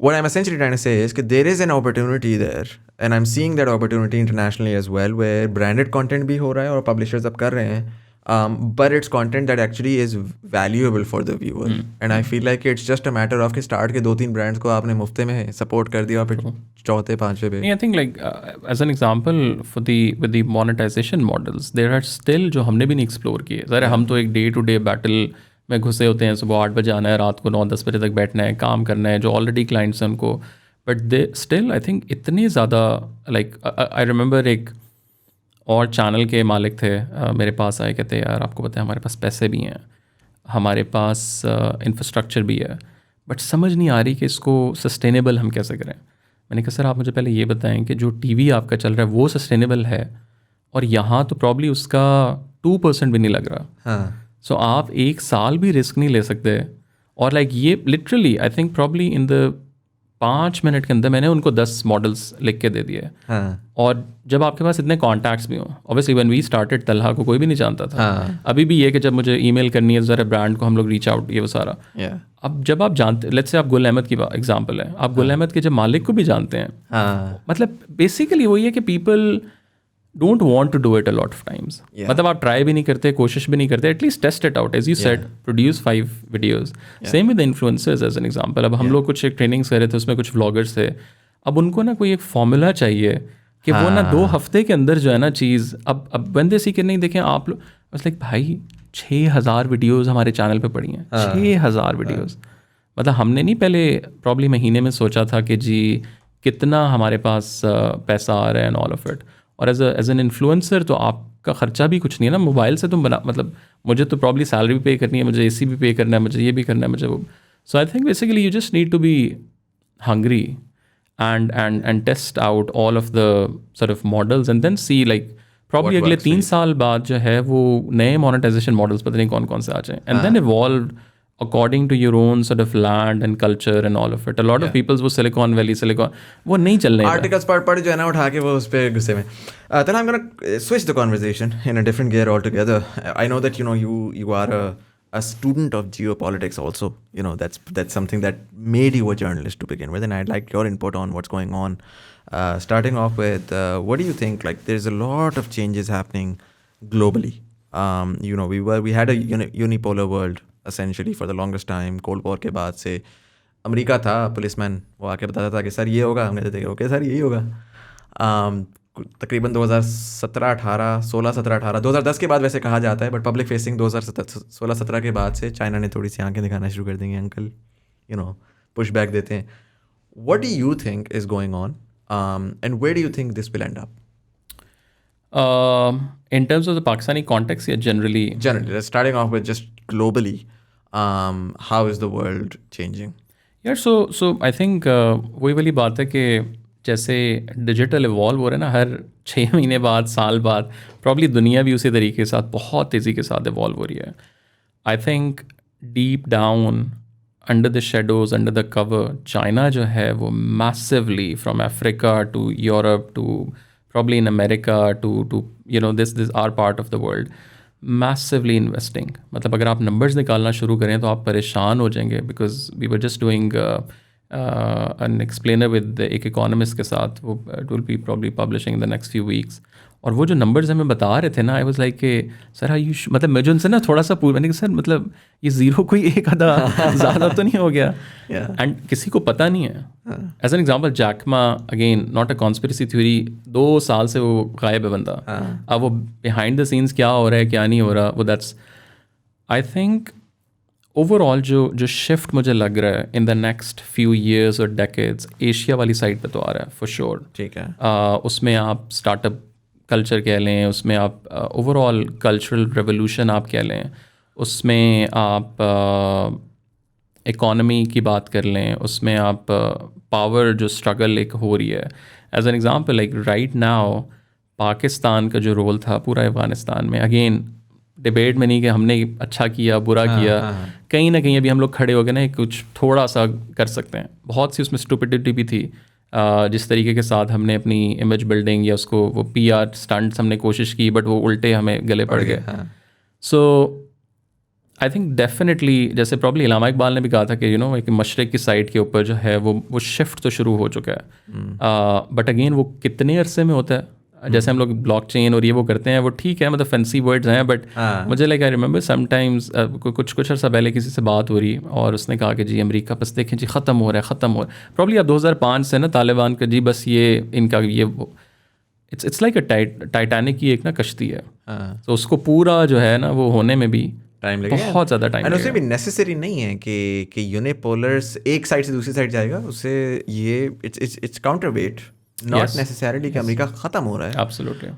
what I'm essentially trying to say is that there is an opportunity there, and I'm seeing that opportunity internationally as well, where branded content भी हो रहा है और publishers अब कर रहे हैं, but it's content that actually is valuable for the viewer. And I feel like it's just a matter of कि start के 2-3 brands को आपने मुफ्ते में support कर दिया और फिर चौथे पांचवे पे. I think like as an example with the monetization models, there are still जो हमने भी नहीं explore किए. ज़रा हम तो एक day to day battle में घुसे होते हैं, सुबह 8 बजे आना है, रात को 9-10 बजे तक बैठना है, काम करना है, जो ऑलरेडी क्लाइंट्स हैं उनको. But they still I think इतनी ज़्यादा लाइक आई रिमेंबर एक और चैनल के मालिक थे मेरे पास आए, कहते यार आपको पता है हमारे पास पैसे भी हैं, हमारे पास इंफ्रास्ट्रक्चर भी है, बट समझ नहीं आ रही कि इसको सस्टेनेबल हम कैसे करें. मैंने कहा सर आप मुझे पहले ये बताएं कि जो टीवी आपका चल रहा है वो सस्टेनेबल है, और यहाँ तो प्रॉब्ली उसका 2% भी नहीं लग रहा. हाँ. सो आप 1 साल भी रिस्क नहीं ले सकते. और लाइक ये literally I think probably in the 5 minute के अंदर मैंने उनको 10 मॉडल्स लिख के दे दिए. हाँ. और जब आपके पास इतने कॉन्टैक्ट्स भी हों, obviously when we started Talha को कोई भी नहीं जानता था. हाँ. अभी भी ये कि जब मुझे ईमेल करनी है ज़रा ब्रांड को हम लोग रीच आउट, ये वो सारा. अब जब आप जानते, लेट्स से आप गुल अहमद की एग्जांपल है, आप गुल अहमद के जब मालिक को भी जानते हैं, मतलब बेसिकली वही है कि people don't want to do it a lot of times. मतलब आप ट्राई भी नहीं करते, कोशिश भी नहीं करते, at least test it out. As you said, produce 5 videos. Same with influencers as an example. अब हम लोग कुछ एक ट्रेनिंग्स कर रहे थे, उसमें कुछ व्लॉगर्स थे. अब उनको ना कोई एक फॉर्मूला चाहिए कि वो ना 2 हफ्ते के अंदर जो है ना चीज़, अब बंदे सीखे नहीं. देखें आप लोग बस लाइक भाई 6000 वीडियोज़ हमारे चैनल पर पड़ी हैं. 6000 वीडियोज़. मतलब हमने नहीं पहले प्रॉब्ली महीने में सोचा था कि जी कितना हमारे पास पैसा आ रहा है एंड ऑल ऑफ इट. और एज एन इन्फ्लुएंसर तो आपका ख़र्चा भी कुछ नहीं है ना. मोबाइल से तुम बना, मतलब मुझे तो प्रॉब्ली सैलरी भी पे करनी है, मुझे AC भी पे करना है, मुझे ये भी करना है, मुझे वो. So I think basically you just need to be hungry and test out all of the sort of models and then see like probably अगले 3 साल बाद जो है वो नए मोनेटाइजेशन मॉडल्स पता नहीं कौन कौन से आ जाएँ, and then evolve according to your own sort of land and culture and all of it. A lot of people's वो Silicon Valley, वो नहीं चलने का. Articles पढ़ जो है ना उठा के वो उस पे गुस्से में. Then I'm gonna switch the conversation in a different gear altogether. I know that you are a student of geopolitics also. That's something that made you a journalist to begin with, and I'd like your input on what's going on. Starting off with, what do you think? Like, there's a lot of changes happening globally. We had a unipolar world essentially for the longest time. Cold War के बाद से अमेरिका था, पुलिसमैन वो आके बताता था कि सर ये होगा, हम कहते थे ओके सर यही होगा. तकरीबन 2010 के बाद वैसे कहा जाता है, बट पब्लिक फेसिंग 2016-17 के बाद से चाइना ने थोड़ी सी आंखें दिखाना शुरू कर देंगे. अंकल पुश बैक देते हैं. What do you think is going on and where do you think this will end up? In terms of the Pakistani context, yeah, generally, starting off with just globally, how is the world changing? Yeah, so I think वही वाली बात है कि जैसे डिजिटल इवॉल्व हो रहा है ना, हर 6 महीने बाद, साल बाद, प्रॉब्ली दुनिया भी उसी तरीके के साथ बहुत तेज़ी के साथ इवॉल्व हो रही है. I think deep down under the shadows, under the cover, China जो है वो massively from Africa to Europe to probably in America to this our part of the world, massively investing. मतलब अगर आप numbers निकालना शुरू करें तो आप परेशान हो जाएंगे, because we were just doing an explainer with एक economist के साथ, वो it will be probably publishing in the next few weeks. और वो जो numbers हमें बता रहे थे ना, I was like कि सर मतलब मैं जो उनसे ना थोड़ा सा मैंने कहा सर मतलब ये ज़ीरो कोई एक आधा ज़्यादा तो नहीं हो गया. एंड किसी को पता नहीं है. As an example, Jack Ma, again not a conspiracy theory, 2 साल से वो गायब है बंदा. अब वो बिहाइंड द सीन्स क्या हो रहा है क्या नहीं हो रहा, वो दैट्स आई थिंक ओवरऑल जो शिफ्ट मुझे लग रहा है in the next few years और डेकेड्स, एशिया वाली साइड पे तो आ रहा है फॉर श्योर. ठीक है. उसमें आप स्टार्टअप कल्चर कह लें, उसमें आप ओवरऑल कल्चरल रेवोल्यूशन आप कह लें, उसमें आप इकॉनमी की बात कर लें, उसमें आप पावर जो स्ट्रगल एक हो रही है. As an example, like right now Pakistan का जो रोल था पूरा अफ़गानिस्तान में, अगेन डिबेट में नहीं कि हमने अच्छा किया बुरा किया, कहीं ना कहीं अभी हम लोग खड़े हो गए ना कुछ थोड़ा सा कर सकते हैं. बहुत सी उसमें स्टुपिडिटी भी थी, जिस तरीके के साथ हमने अपनी इमेज बिल्डिंग या उसको वो PR स्टंट्स हमने कोशिश की, बट वो उल्टे हमें गले पड़ गए. सो आई थिंक डेफिनेटली, जैसे प्रॉब्ली इलामा इकबाल ने भी कहा था कि एक मशरक़ की साइड के ऊपर जो है वो शिफ्ट तो शुरू हो चुका है. बट अगेन वो कितने अरसे में होता है, जैसे हम लोग ब्लॉकचेन और ये वो करते हैं, वो ठीक है, मतलब फैंसी वर्ड्स हैं, बट मुझे लाइक आई रिमेंबर समटाइम्स कुछ अर्सा पहले किसी से बात हो रही और उसने कहा कि जी अमेरिका बस देखें जी ख़त्म हो रहा है. प्रॉब्ली अब 2005 से ना तालिबान का जी बस ये इनका ये वो इट्स लाइक अ टाइटैनिक की एक ना कश्ती है. तो उसको पूरा जो है ना वो होने में भी टाइम लगेगा, बहुत ज़्यादा टाइम लगेगा. उससे भी नेसेसरी नहीं है कि यूनिपोलर्स एक साइड से दूसरी साइड जाएगा, उससे ये इट्स काउंटरवेट, नॉट नेसेसरली कि अमेरिका ख़त्म हो रहा है. Absolutely.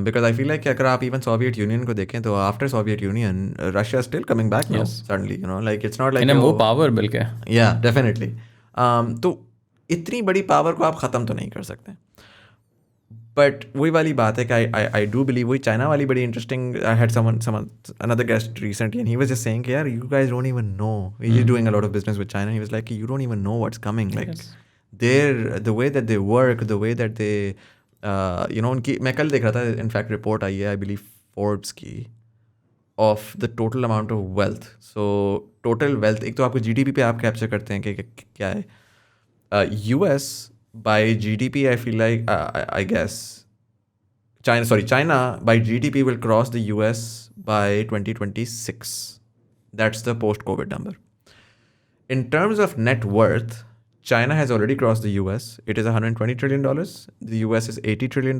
Because I feel like कि अगर आप इवन सोवियत यूनियन को देखें तो after Soviet union Russia still coming back now suddenly, like it's not like वो पावर मिल के. या डेफिनेटली. तो इतनी बड़ी पावर को आप ख़त्म तो नहीं कर सकते. बट वही वाली बात है कि आई डू बिलीव, वही चाइना वाली बड़ी interesting. I had another guest recently and he was just saying कि यार you guys don't even know, he's doing a lot of business with China, he was like you don't even know what's coming, like the way that they work, the way that they उनकी, मैं कल देख रहा था इनफैक्ट रिपोर्ट आई है आई बिलीव फोर्ब्स की, of the total amount of wealth. So total wealth, एक तो आपको GDP पे आप कैप्चर करते हैं कि क्या है. US by GDP I feel like I guess China by GDP will cross the US by 2026. That's the post-COVID number. In terms of net worth, China has already crossed the US. It is $120 trillion. The US is $80 trillion.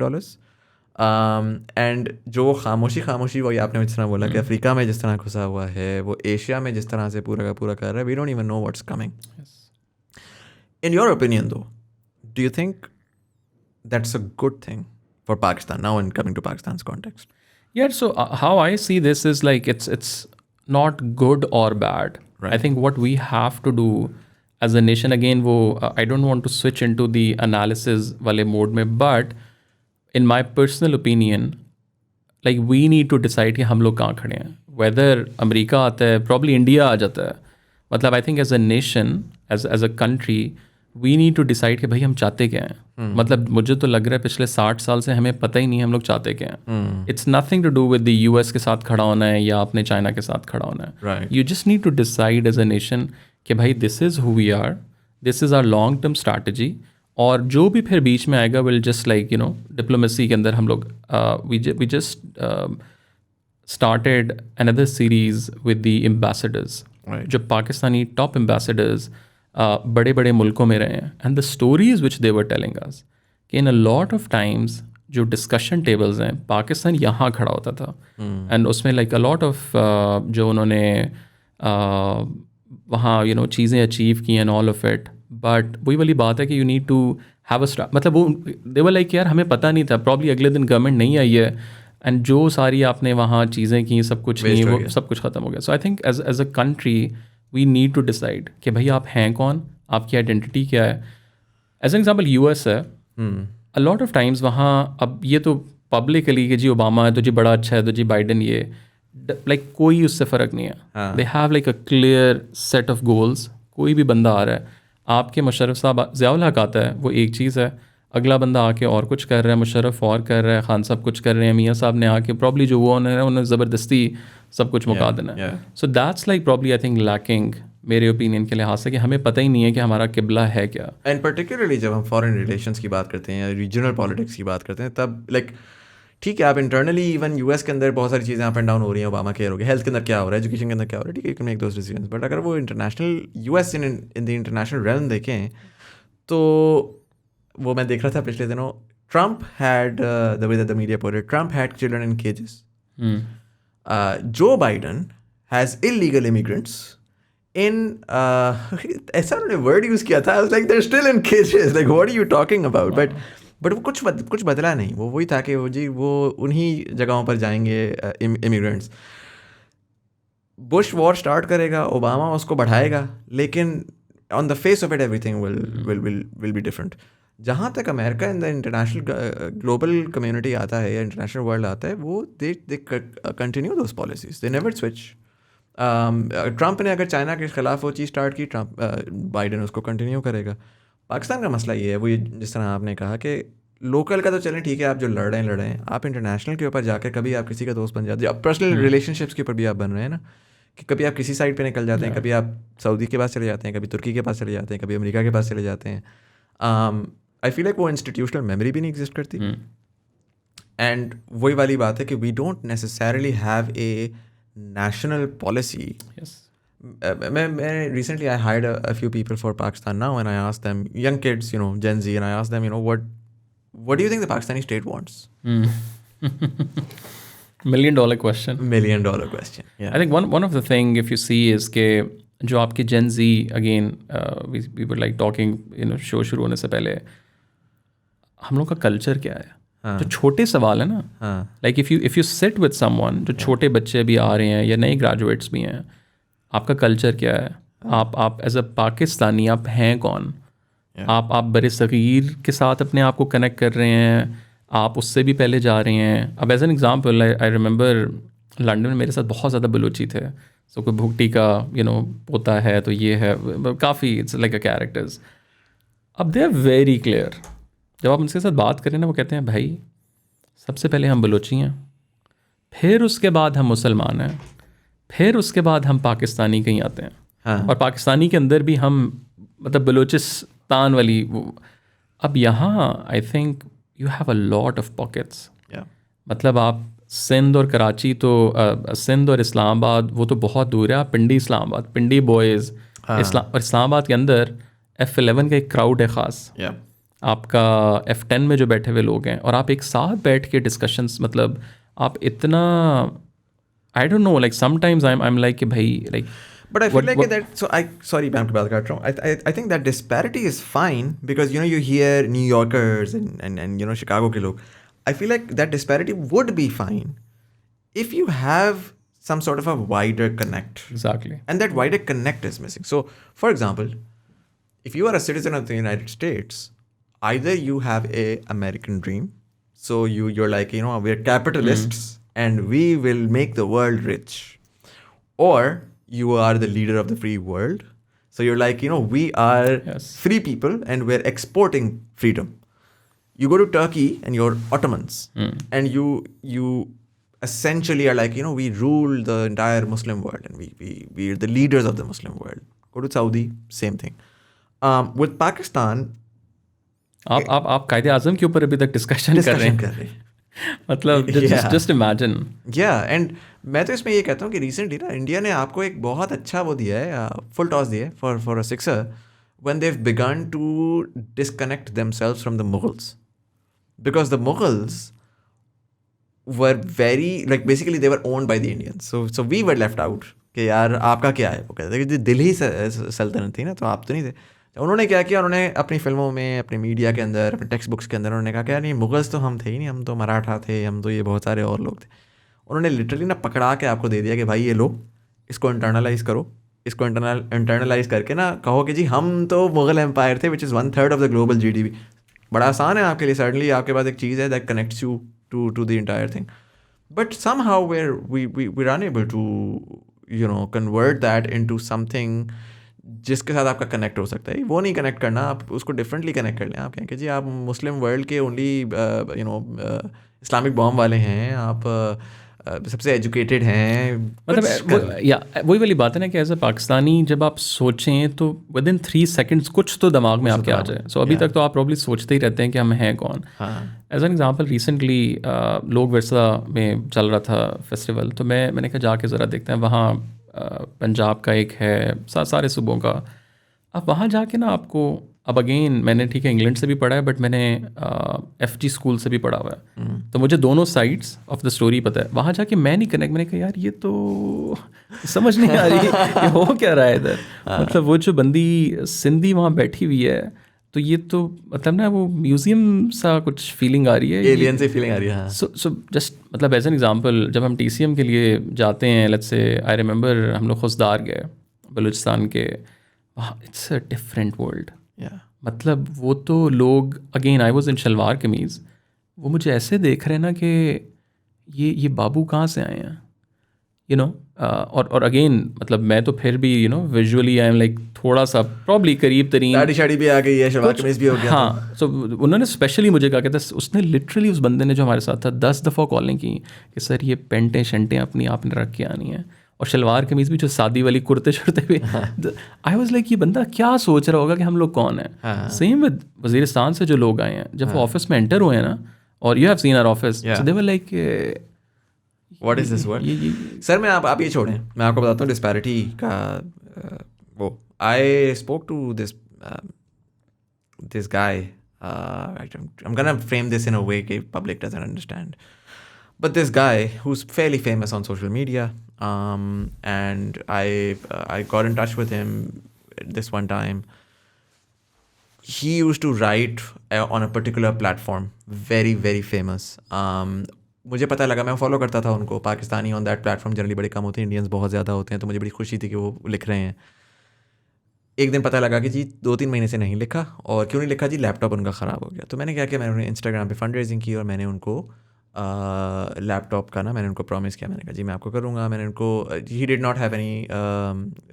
And जो खामोशी वही आपने जिस तरह बोला कि अफ्रीका में जिस तरह घुसा हुआ है, वो एशिया में जिस तरह से पूरा का पूरा कर रहा है, we don't even know what's coming. In your opinion though, do you think that's a good thing for Pakistan now, and coming to Pakistan's context? Yeah, so how I see this is like it's not good or bad. Right. I think what we have to do as a nation, again, I don't want to switch into the analysis wale mode mein, but in my personal opinion, like we need to decide कि हम लोग कहाँ खड़े हैं. Whether अमेरिका आता है, probably India आ जाता है, मतलब I think as a nation, as a country, we need to decide कि भाई हम चाहते क्या हैं. मतलब मुझे तो लग रहा है पिछले 60 साल से हमें पता ही नहीं है हम लोग चाहते क्या हैं. It's nothing to do with the US के साथ खड़ा होना है या अपने चाइना के साथ खड़ा होना है. Right. You just need to decide as a nation कि भाई this is who we are, this is our long term strategy. और जो भी फिर बीच में आएगा विल जस्ट लाइक डिप्लोमेसी के अंदर हम लोग we just started another series with the ambassadors. Right. जो पाकिस्तानी टॉप एम्बेसडर्स बड़े बड़े मुल्कों में रहे हैं, and the stories which they were telling us कि इन अ लॉट ऑफ टाइम्स जो डिस्कशन टेबल्स हैं पाकिस्तान यहाँ खड़ा होता था. एंड उसमें लाइक अ लॉट ऑफ जो उन्होंने वहाँ चीज़ें अचीव की and all of it. But वही वाली बात है कि you need to have a मतलब वो दे वर लाइक यार हमें पता नहीं था, प्रॉब्ली अगले दिन गवर्नमेंट नहीं आई है एंड जो सारी आपने वहाँ चीज़ें की सब कुछ नहीं, वो सब कुछ ख़त्म हो गया. So I think as a country we need to decide कि भाई आप हैं कौन, आपकी आइडेंटिटी क्या है. एज एन एग्जाम्पल यूएस है, अ लॉट ऑफ टाइम्स वहाँ अब ये तो पब्लिकली कि जी ओबामा है तो जी बड़ा अच्छा है तो जी बाइडन ये लाइक कोई उससे फ़र्क नहीं है. They have like a clear set of goals. कोई भी बंदा आ रहा है, आपके मुशर्रफ साहब ज़ियाउल हक आता है वो एक चीज़ है, अगला बंदा आके और कुछ कर रहा है, मुशर्रफ और कर रहा है, खान साहब कुछ कर रहे हैं, मियाँ साहब ने आके प्रॉब्ली जो वो उन्हें ज़बरदस्ती सब कुछ मुका देना है. सो that's like probably I think lacking मेरे ओपिनियन के लिहाज से कि हमें पता ही नहीं है कि हमारा किबला है क्या. एंड पर्टिकुलरली जब हम फॉरेन रिलेशंस की बात करते हैं या रीजनल पॉलिटिक्स की बात करते हैं तब लाइक ठीक है आप इंटरनली इवन यूएस के अंदर बहुत सारी चीज़ें अप एंड डाउन हो रही हैं, ओबामा केयर हो गया, हेल्थ के अंदर क्या हो रहा है, एजुकेशन के अंदर क्या हो रहा है, ठीक है you can make those decisions. But अगर वो international US in the international realm देखें तो वो मैं देख रहा था पिछले दिनों, Trump had the way that the media put it, Trump had children in cages. Joe Biden has illegal immigrants in ऐसा उन्होंने वर्ड यूज़ किया था, I was like they're still in cages, like what are you talking about? But वो कुछ बदला नहीं, वो वही था कि वो उन्हीं जगहों पर जाएंगे इमिग्रेंट्स. बुश वॉर स्टार्ट करेगा, ओबामा उसको बढ़ाएगा, लेकिन on the face of it everything will be different. जहाँ तक America in the international global community आता है या इंटरनेशनल वर्ल्ड आता है, वो they continue those policies, they never switch. Trump ने अगर चाइना के खिलाफ वो चीज़ स्टार्ट की, बाइडन उसको कंटिन्यू करेगा. पाकिस्तान का मसला ये है, वो जिस तरह आपने कहा कि लोकल का तो चलें ठीक है, आप जो लड़ रहे हैं आप इंटरनेशनल के ऊपर जाकर कभी आप किसी का दोस्त बन जाते हैं. अब पर्सनल रिलेशनशिप्स के ऊपर भी आप बन रहे हैं ना, कि कभी आप किसी साइड पे निकल जाते हैं, कभी आप सऊदी के पास चले जाते हैं, कभी तुर्की के पास चले जाते हैं, कभी अमेरिका के पास चले जाते हैं. आई फील लाइक वो इंस्टीट्यूशनल मेमोरी भी नहीं एग्जिस्ट करती. एंड वही वाली बात है कि we don't necessarily have a national policy. मैं recently I hired a few people for Pakistan now and I asked them, young kids Gen Z, and I asked them what do you think the Pakistani state wants? $1 million question. $1 million question. Yeah. I think one of the thing if you see is कि जो आपकी Gen Z again we were like talking show शुरू होने से पहले, हम लोग का कल्चर क्या है. जो छोटे सवाल है ना, like if you sit with someone, जो छोटे बच्चे भी आ रहे हैं या नए ग्रेजुएट्स भी हैं, आपका कल्चर क्या है, आप एज अ पाकिस्तानी आप हैं कौन, आप बड़े सग़ीर के साथ अपने आप को कनेक्ट कर रहे हैं, आप उससे भी पहले जा रहे हैं. अब as an example I remember London में मेरे साथ बहुत ज़्यादा बलूची थे. सो कोई भुगटी का पोता है तो ये है, काफ़ी इट्स लाइक अ कैरेक्टर्स. अब दे आर वेरी क्लियर. जब आप उनके साथ बात करें ना, वो कहते हैं भाई सबसे पहले हम बलूची हैं, फिर उसके बाद हम मुसलमान हैं, फिर उसके बाद हम पाकिस्तानी कहीं आते हैं. और पाकिस्तानी के अंदर भी हम मतलब बलूचिस्तान वाली अब यहाँ आई think you have a lot of pockets. मतलब आप सिंध और कराची तो सिंध और इस्लामाबाद वो तो बहुत दूर है. आप पिंडी इस्लामाबाद, पिंडी बॉयज़ और इस्लामाबाद के अंदर F11 का एक क्राउड है ख़ास. आपका F10 में जो बैठे हुए लोग हैं, और आप एक साथ बैठ के डिस्कशंस, मतलब आप इतना आई don't know like sometimes I am like कि भाई like. But I feel like that, so sorry मैं आपकी बात कर रहा हूँ. I think that disparity is fine because you hear New Yorkers and Chicago के लोग. I feel like that disparity would be fine if you have some sort of a wider connect. Exactly. And that wider connect is missing. So, for example, if you are a citizen of the United States, either you have a American dream, so you're like we're capitalists and we will make the world rich, or you are the leader of the free world. So you're like, we are Yes. free people and we're exporting freedom. You go to Turkey and you're Ottomans, and you essentially are like, we rule the entire Muslim world and we're the leaders of the Muslim world. Go to Saudi, same thing. With Pakistan, आप कायदे आज़म के ऊपर अभी तक डिस्कशन कर रहे हैं मतलब just imagine. एंड मैं तो इसमें ये कहता हूँ कि रिसेंटली ना इंडिया ने आपको एक बहुत अच्छा वो दिया है, फुल टॉस दिया है for a sixer when they began to disconnect themselves from the Mughals, because the Mughals were very like basically they were owned by the Indians, so we were left out कि यार आपका क्या है. वो कहते थे कि दिल्ली सल्तनत थी ना, तो आप तो नहीं थे. उन्होंने क्या किया, उन्होंने अपनी फिल्मों में, अपनी मीडिया के अंदर, अपने टेक्स्ट बुक्स के अंदर उन्होंने कहा कि यार नहीं, मुगल्स तो हम थे ही नहीं, हम तो मराठा थे, हम तो ये बहुत सारे और लोग थे. उन्होंने लिटरली ना पकड़ा के आपको दे दिया कि भाई ये लो, इसको इंटरनलाइज करो, इसको इंटरनलाइज करके ना कहो कि जी हम तो मुगल एम्पायर थे, which is 1/3 of the global GDP. बड़ा आसान है आपके लिए, सडनली आपके पास एक चीज़ है that connects you to the entire thing. But somehow where we are unable to convert that into something जिसके साथ आपका कनेक्ट हो सकता है. वो नहीं कनेक्ट करना, आप उसको डिफरेंटली कनेक्ट कर लें. आप कहें कि जी आप मुस्लिम वर्ल्ड के ओनली इस्लामिक बॉम्ब वाले हैं, आप सबसे एजुकेटेड हैं. मतलब या वही वाली बात है ना कि एज अ पाकिस्तानी जब आप सोचें तो विद इन 3 सेकेंड्स कुछ तो दिमाग में आपके आ जाए. सो अभी तक तो आप प्रॉब्ली सोचते ही रहते हैं कि हम हैं कौन. एज एन एग्जाम्पल, रिसेंटली लोक विरसा में चल रहा था फेस्टिवल, तो मैंने कहा जाके ज़रा देखते हैं. वहाँ पंजाब का एक है, सारे सूबों का. अब वहाँ जाके ना आपको, अब अगेन मैंने ठीक है इंग्लैंड से भी पढ़ा है, बट मैंने FG स्कूल से भी पढ़ा हुआ है, तो मुझे दोनों साइड्स ऑफ द स्टोरी पता है. वहाँ जाके मैं नहीं कनेक्ट, मैंने कहा यार ये तो समझ नहीं आ रही ये हो क्या रहा है इधर. मतलब वो जो बंदी सिंधी वहाँ बैठी हुई है, तो ये तो मतलब ना वो म्यूज़ियम सा कुछ फीलिंग आ रही है, एलियन से फीलिंग आ रही है. सो जस्ट मतलब एज एन एग्जांपल, जब हम TCM के लिए जाते हैं, लेट्स से आई रिमेंबर हम लोग खुशदार गए बलूचिस्तान के, इट्स अ डिफरेंट वर्ल्ड. मतलब वो तो लोग, again I was in shalwar kameez, वो मुझे ऐसे देख रहे हैं ना कि ये बाबू कहाँ से आए हैं, और अगेन मतलब मैं तो फिर भी विजुअली आई एम लाइक थोड़ा सा प्रॉब्ली करीब तरीन, दाढ़ी शाड़ी भी आ गई है, शलवार कमीज भी हो गया. हाँ, सो उन्होंने स्पेशली मुझे कहा कि उसने लिटरली, उस बंदे ने जो हमारे साथ था, 10 दफ़ा कॉलिंग की कि सर ये पेंटें शंटें अपनी आपने रख के आनी है, और शलवार कमीज़ भी जो सादी वाली कुर्ते शुरते भी. आई वाज लाइक ये बंदा क्या सोच रहा होगा कि हम लोग कौन है. सेम विद वज़ीरिस्तान से जो लोग आए हैं, जब वो ऑफिस में एंटर हुए हैं ना, और you have seen our office, so they were like what is this word. Sir मैं आप ये छोड़ें, मैं आपको बताता हूँ डिस्पैरिटी का. वो I spoke to this guy, I'm gonna frame this in a way that public doesn't understand. But this guy who's fairly famous on social media, and I got in touch with him this one time. He used to write on a particular platform, very very famous. मुझे पता लगा, मैं फॉलो करता था उनको. Pakistani on that platform generally बड़े कम होते हैं, इंडियंस बहुत ज़्यादा होते हैं, तो मुझे बड़ी खुशी थी कि वो लिख रहे हैं. एक दिन पता लगा कि जी 2-3 महीने से नहीं लिखा. और क्यों नहीं लिखा जी, लैपटॉप उनका ख़राब हो गया. तो मैंने क्या किया, मैंने इंस्टाग्राम पे फंड रेजिंग की और मैंने उनको लैपटॉप का ना मैंने उनको प्रॉमिस किया. मैंने कहा जी मैं आपको करूँगा. मैंने उनको, he did not have any,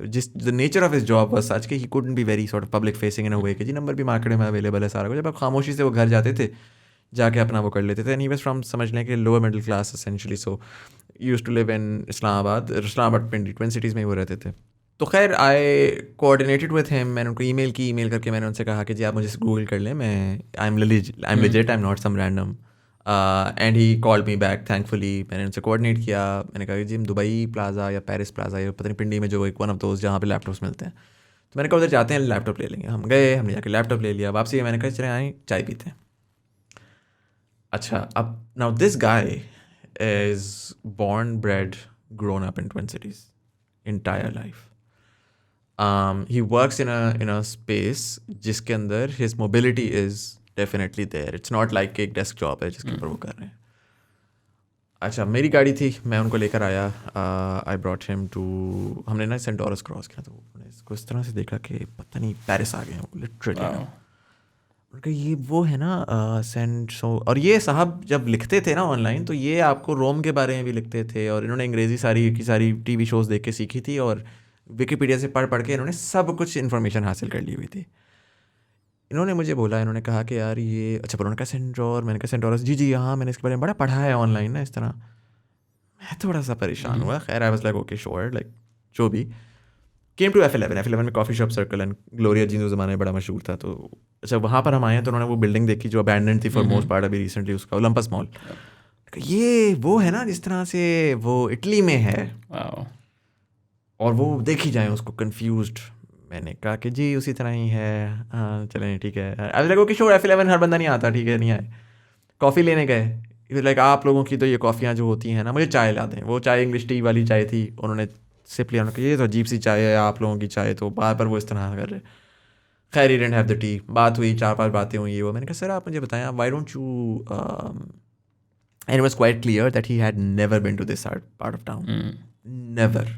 जिस the nature of his job was such कि he couldn't be very sort of public facing in a way कि जी नंबर भी मार्केट में अवेलेबल है सारा कुछ. जब आप खामोशी से वो घर जाते थे, जाके अपना वो कर लेते थे. एंड ही वाज फ्रॉम, समझ लें कि lower middle class essentially. So used to live in Islamabad Pindi, twin cities में ही वो रहते थे. तो खैर आई कोऑर्डिनेटेड विद हिम. मैंने उनको ईमेल करके मैंने उनसे कहा कि जी आप मुझे गूगल कर लें, मैं I am legit, I am not some random. And he called me back thankfully. मैंने उनसे कोऑर्डिनेट किया. मैंने कहा कि जी हम दुबई प्लाजा या पेरिस प्लाजा या पता नहीं पिंडी में जो एक वन ऑफ दोस्त जहाँ पे लैपटॉप्स मिलते हैं, तो मैंने कहा उधर जाते हैं, लैपटॉप ले लेंगे. हम गए, हमने जाके लैपटॉप ले लिया. वापसी मैंने कहा चले आए चाय पीते हैं. अच्छा, अब now this guy is born, bred, grown up in Twin Cities, entire life. He works in a space जिसके अंदर his mobility is definitely there. It's not like एक डेस्क जॉब है जिसके ऊपर वो कर रहे हैं. अच्छा, मेरी गाड़ी थी, मैं उनको लेकर आया. आई ब्रॉट हिम टू, हमने ना सेंट लॉरेंस क्रॉस किया, तो उन्होंने इसको इस तरह से देखा कि पता नहीं पेरिस आ गए हैं वो, लिटरली. उनका ये वो है ना सेंट. सो और ये साहब जब लिखते थे ना ऑनलाइन, तो ये आपको रोम के बारे में भी लिखते थे, और इन्होंने अंग्रेज़ी सारी की सारी TV शोज़ देख के सीखी थी. और विकीपीडिया से पढ़ के इन्होंने सब कुछ इन्फॉर्मेशन हासिल कर ली हुई थी। इन्होंने मुझे बोला, इन्होंने कहा कि यार ये अच्छा, पर उन्होंने कहा सेंटोर, मैंने कहा सेंटोरस, जी हाँ मैंने इसके बारे में बड़ा पढ़ा है ऑनलाइन ना इस तरह। मैं थोड़ा सा परेशान हुआ, खैर I was like okay sure, like जो भी। केम टू F11 में coffee shop circle and Gloria Jeans उस ज़माने में बड़ा मशहूर था। तो अच्छा वहाँ पर हम आए तो उन्होंने वो बिल्डिंग देखी जो अबैंडन थी फॉर मोस्ट पार्ट अभी रिसेंटली, उसका ओलंपस मॉल। ये वो है ना जिस तरह से वो इटली में है, और वो देखी जाए उसको कंफ्यूज्ड। मैंने कहा कि जी उसी तरह ही है, हाँ चलें ठीक है। I like okay sure, F11 हर बंदा नहीं आता, ठीक है नहीं आए। कॉफ़ी लेने गए, लाइक आप लोगों की तो ये कॉफ़ियाँ जो होती हैं ना, मुझे चाय ला दें। वो चाय इंग्लिश टी वाली चाय थी, उन्होंने सिप लिया, उन्होंने कहा ये तो अजीब सी चाय है आप लोगों की चाय, तो बार बार वो इस तरह कर रहे। खैर he didn't have the T, बात हुई, 4-5 बातें हुई ये वो। मैंने कहा सर आप मुझे बताएं, why don't you, and it was quite clear that he had never been to this part of town, never.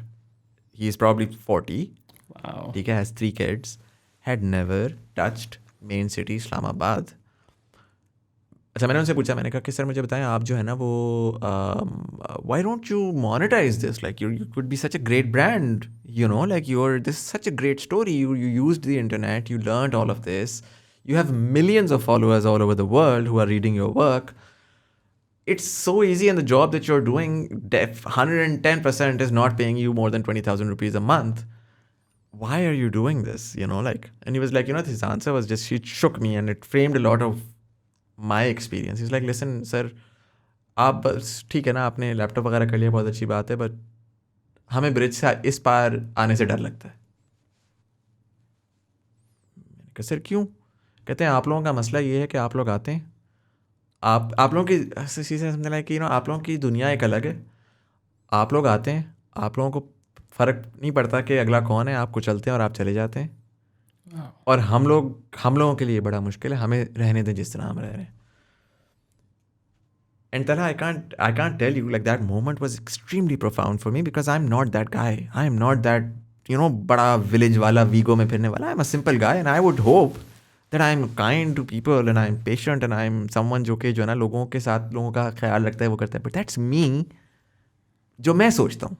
He is probably 40, ठीक है, has 3 kids, had never touched main city Islamabad. अच्छा मैंने उनसे पूछा, मैंने कहा कि सर मुझे बताएं आप जो है ना वो why don't you monetize this, like you could be such a great brand, you know, like your this such a great story, you used the internet, you learned all of this, you have millions of followers all over the world who are reading your work. It's so easy, and the job that you're doing, 110% is not paying you more than 20,000 rupees a month. Why are you doing this? You know, like, and he was like, you know, his answer was just, it shook me and it framed a lot of my experience. He's like, listen, sir, आप बस ठीक है ना, आपने लैपटॉप वगैरह कर लिया, बहुत अच्छी बात है, बट हमें ब्रिज से इस पार आने से डर लगता है। मैंने कहा सर क्यों? कहते हैं आप लोगों का मसला ये है कि आप लोग आते हैं, आप लोगों की चीज़ें समझना है कि यू नो आप लोगों की दुनिया एक अलग है। आप लोग आते हैं, आप लोगों को फ़र्क नहीं पड़ता कि अगला कौन है, आपको चलते हैं और आप चले जाते हैं। और हम लोगों के लिए बड़ा मुश्किल है, हमें रहने दें जिस तरह हम रह रहे हैं। And Talha, I can't tell you, like that moment was extremely profound for me because I'm not that guy. I am not that, you know, बड़ा village वाला, Vigo में फिरने वाला. I'm a simple guy and I would hope that I'm kind to people and I'm patient and I'm someone जो कि जो है ना लोगों के साथ लोगों का ख्याल रखता है, वो करता है. But that's me, जो मैं सोचता हूँ.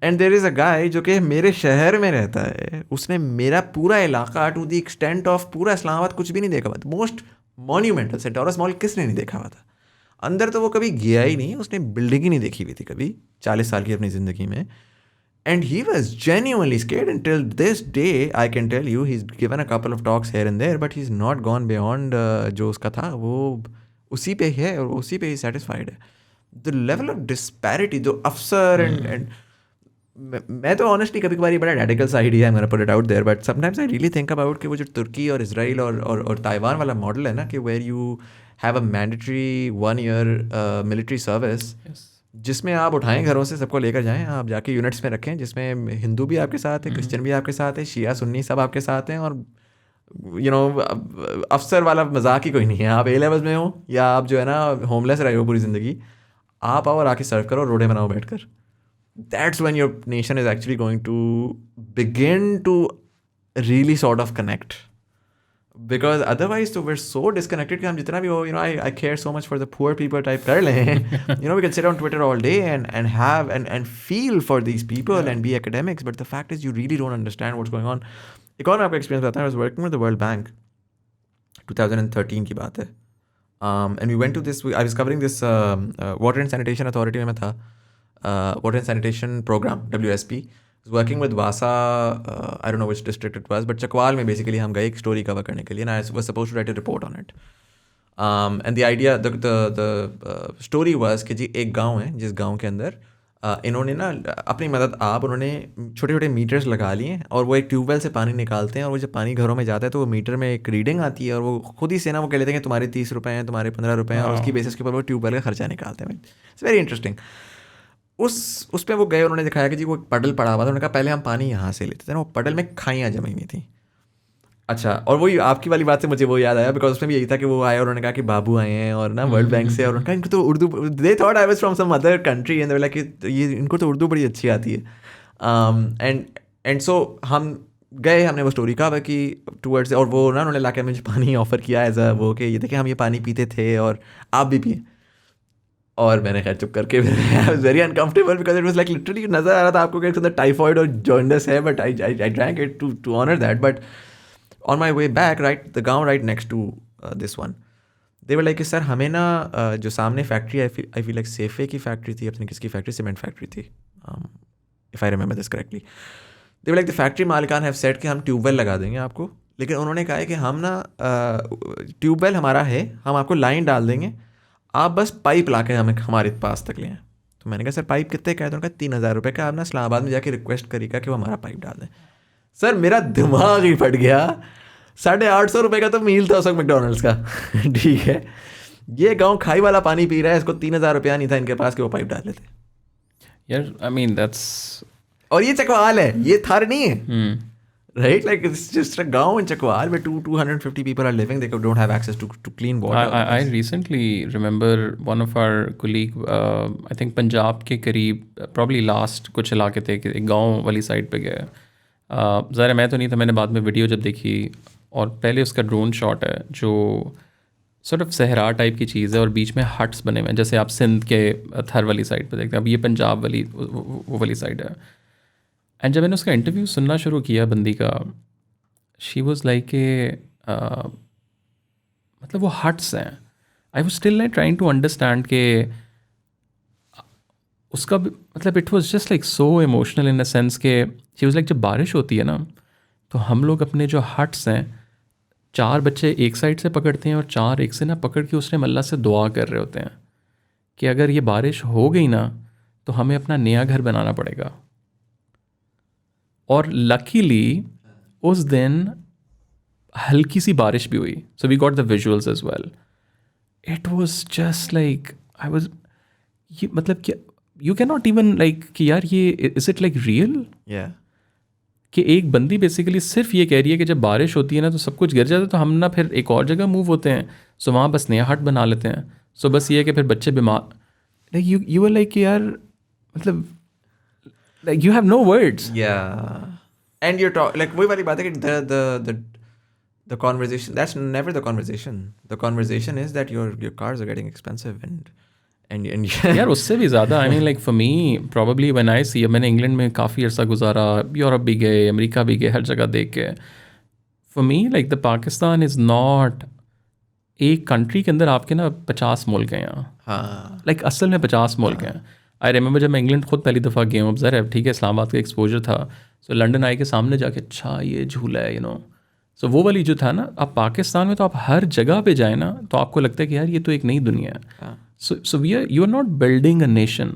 एंड देर इज़ अ गाय जो कि मेरे शहर में रहता है, उसने मेरा पूरा इलाका टू द एक्सटेंट ऑफ पूरा इस्लामाबाद कुछ भी नहीं देखा हुआ था. मोस्ट मॉन्यूमेंटल सेंटोरस मॉल किसने नहीं देखा हुआ था? अंदर तो वो कभी गया ही नहीं, उसने बिल्डिंग ही नहीं देखी हुई थी कभी 40 साल की अपनी ज़िंदगी में. And he was genuinely scared until this day. I can tell you he's given a couple of talks here and there, but he's not gone beyond जो उसका था वो उसी पे है और उसी पे ही सेटिस्फाइड है. द लेवल ऑफ डिस्पैरिटी जो अफसर एंड मैं तो ऑनेस्टली कभी कभार ये बड़ा रेडिकल सा आइडिया है, मैंने put it out there, but sometimes I really think about कि वो जो तुर्की और इसराइल और ताइवान वाला मॉडल है ना, कि where you have a mandatory 1 year military service, जिसमें आप उठाएं घरों से सबको लेकर जाएं, आप जाके यूनिट्स में रखें, जिसमें हिंदू भी आपके साथ है, क्रिश्चियन भी आपके साथ है, शिया सुन्नी सब आपके साथ हैं, और यू नो अफसर वाला मजाक ही कोई नहीं है. आप A levels में हो या आप जो है ना होमलेस रहे हो पूरी ज़िंदगी, आप आओ और आके सर्व करो, रोडे बनाओ बैठकर. That's when your nation is actually going to begin to really sort of connect. Because otherwise तो we're so disconnected कि हम जितना भी हो, you know, I care so much for the poor people type कर लें. You know, we can sit on Twitter all day and have and feel for these people and be academics, but the fact is you really don't understand what's going on. एक और मैं आपको एक्सपीरियंस बताता हूँ. I was working with the World Bank, 2013 की बात है. And we went to this, I was covering this Water and Sanitation Authority में मैं था. Water and Sanitation Program, WSP, was working with Vasa, I don't know which district it was, but Chakwal में basically हम गए एक story cover करने के लिए, and I was supposed to write a report on it. And the idea, the story was कि जी एक गांव है, जिस गांव के अंदर इन्होंने ना अपनी मदद आप उन्होंने छोटे छोटे मीटर्स लगा लिए हैं, और वो एक ट्यूबवेल से पानी निकालते हैं, और वो जब पानी घरों में जाता है तो वो मीटर में एक रीडिंग आती है, और वो खुद ही से ना वो कह लेते हैं कि तुम्हारे 30 रुपये हैं, तुम्हारे 15 रुपये हैं, और उसकी बेसिस के ऊपर वो ट्यूबवेल का खर्चा निकालते हैं. It's very interesting. उस पे वो गए, उन्होंने दिखाया कि जी वो पडल पड़ा हुआ था. उन्होंने कहा पहले हम पानी यहाँ से लेते थे ना, वो पडल में खाइयाँ जमी हुई थी. अच्छा, और वही आपकी वाली बात से मुझे वो याद आया, बिकॉज उसमें भी यही था कि वो आए और उन्होंने कहा कि बाबू आए हैं और ना वर्ल्ड बैंक से, और उन्होंने कहा इनको तो Urdu, they thought I was from some other country and they were like ये इनको तो उर्दू बड़ी अच्छी आती है. एंड सो हम गए, हमने वो स्टोरी कहा कि टूवर्ड्स, और वो ना उन्होंने लाके मुझे पानी ऑफर किया एज अ वो कि ये देखिए हम ये पानी पीते थे और आप भी पिए. और मैंने खैर चुप करके I was very uncomfortable because it was like literally नजर आ रहा था आपको कि इसके अंदर टाइफॉइड और जॉन्डिस है, but I drank it to honour that. But on my way back, right, the गाँव right next to this one, they were like कि सर हमें ना जो सामने फैक्ट्री, आई फील लाइक सेफे की फैक्ट्री थी, अपनी किसकी फैक्ट्री, सीमेंट फैक्ट्री थी, if I remember this correctly. They were like the factory मालिकान हैव सेड कि हम ट्यूबवेल लगा देंगे आपको, लेकिन उन्होंने कहा है कि हम ना ट्यूबवेल हमारा है, हम आपको लाइन डाल देंगे, आप बस पाइप ला के हमें हमारे पास तक ले आएँ. तो मैंने कहा सर पाइप कितने का है? तो उन्होंने कहा 3,000 रुपये का. आप ना इस्लामाबाद में जाके रिक्वेस्ट करिएगा कि वो हमारा पाइप डाल दें. सर मेरा दिमाग ही फट गया. 850 रुपये का तो मील था उस वक्त मैकडोनल्ड्स का. ठीक है, ये गांव खाई वाला पानी पी रहा है, इसको 3,000 रुपया नहीं था इनके पास कि वो पाइप डाल लेते. यार आई मीन दैट्स, और ये चकवाल है, ये थार नहीं है. Right, like it's just a gaon in Chakwal where 250 people are living. They don't have access to clean water. I recently remember one of our colleague, I think Punjab के करीब probably last कुछ इलाके थे कि एक गाँव वाली साइड पे गए. ज़रा मैं तो नहीं था, मैंने बाद में वीडियो जब देखी, और पहले उसका ड्रोन शॉट है जो sort of सहरा टाइप की चीज़ है और बीच में हट्स बने हुए हैं, जैसे आप सिंध के थर वाली साइड पे देखते हैं. अब ये पंजाब वाली वो वाली साइड है. एंड जब मैंने उसका इंटरव्यू सुनना शुरू किया बंदी का, शी वॉज लाइक के मतलब वो हट्स हैं. I was still like trying to understand के उसका मतलब it was just like so emotional in a sense के शी वॉज लाइक जब बारिश होती है ना तो हम लोग अपने जो हट्स हैं 4 बच्चे एक साइड से पकड़ते हैं और 4 एक से ना पकड़ के उसने अल्लाह से दुआ कर रहे होते हैं कि अगर ये बारिश हो गई ना तो हमें अपना नया घर बनाना पड़ेगा. और लकीली उस दिन हल्की सी बारिश भी हुई, so we got the visuals as well. It was just like I was, ये मतलब क्या, you can not even like कि यार ये इज इट लाइक रियल. कि एक बंदी बेसिकली सिर्फ ये कह रही है कि जब बारिश होती है ना तो सब कुछ गिर जाता है, तो हम ना फिर एक और जगह मूव होते हैं, सो वहाँ बस नया हट बना लेते हैं. सो बस ये है कि फिर बच्चे बीमार, लाइक यू आर लाइक यार मतलब like you have no words. Yeah, and you're like वही वाली बात है कि the conversation, that's never the conversation. The conversation is that your cars are getting expensive and यार उससे भी ज़्यादा I mean like for me probably when I see, मैंने इंग्लैंड में काफ़ी अर्सा गुजारा, यूरोप भी गए, अमेरिका भी गए, हर जगह देख के. For me like the Pakistan is not एक कंट्री के अंदर आपके ना 50 मुल्क हैं यहाँ. हाँ, लाइक असल में 50 मुल्क हैं. आई रिमेंबर जब मैं इंग्लैंड खुद पहली दफ़ा गया हूँ, अब ज़रा ठीक है इस्लामाबाद का एक्सपोजर था, सो लंदन आई के सामने जाके अच्छा ये झूला है, यू नो. सो वो वाली जो था ना, अब पाकिस्तान में तो आप हर जगह पे जाए ना तो आपको लगता है कि यार ये तो एक नई दुनिया है. So we are, you are not building a nation.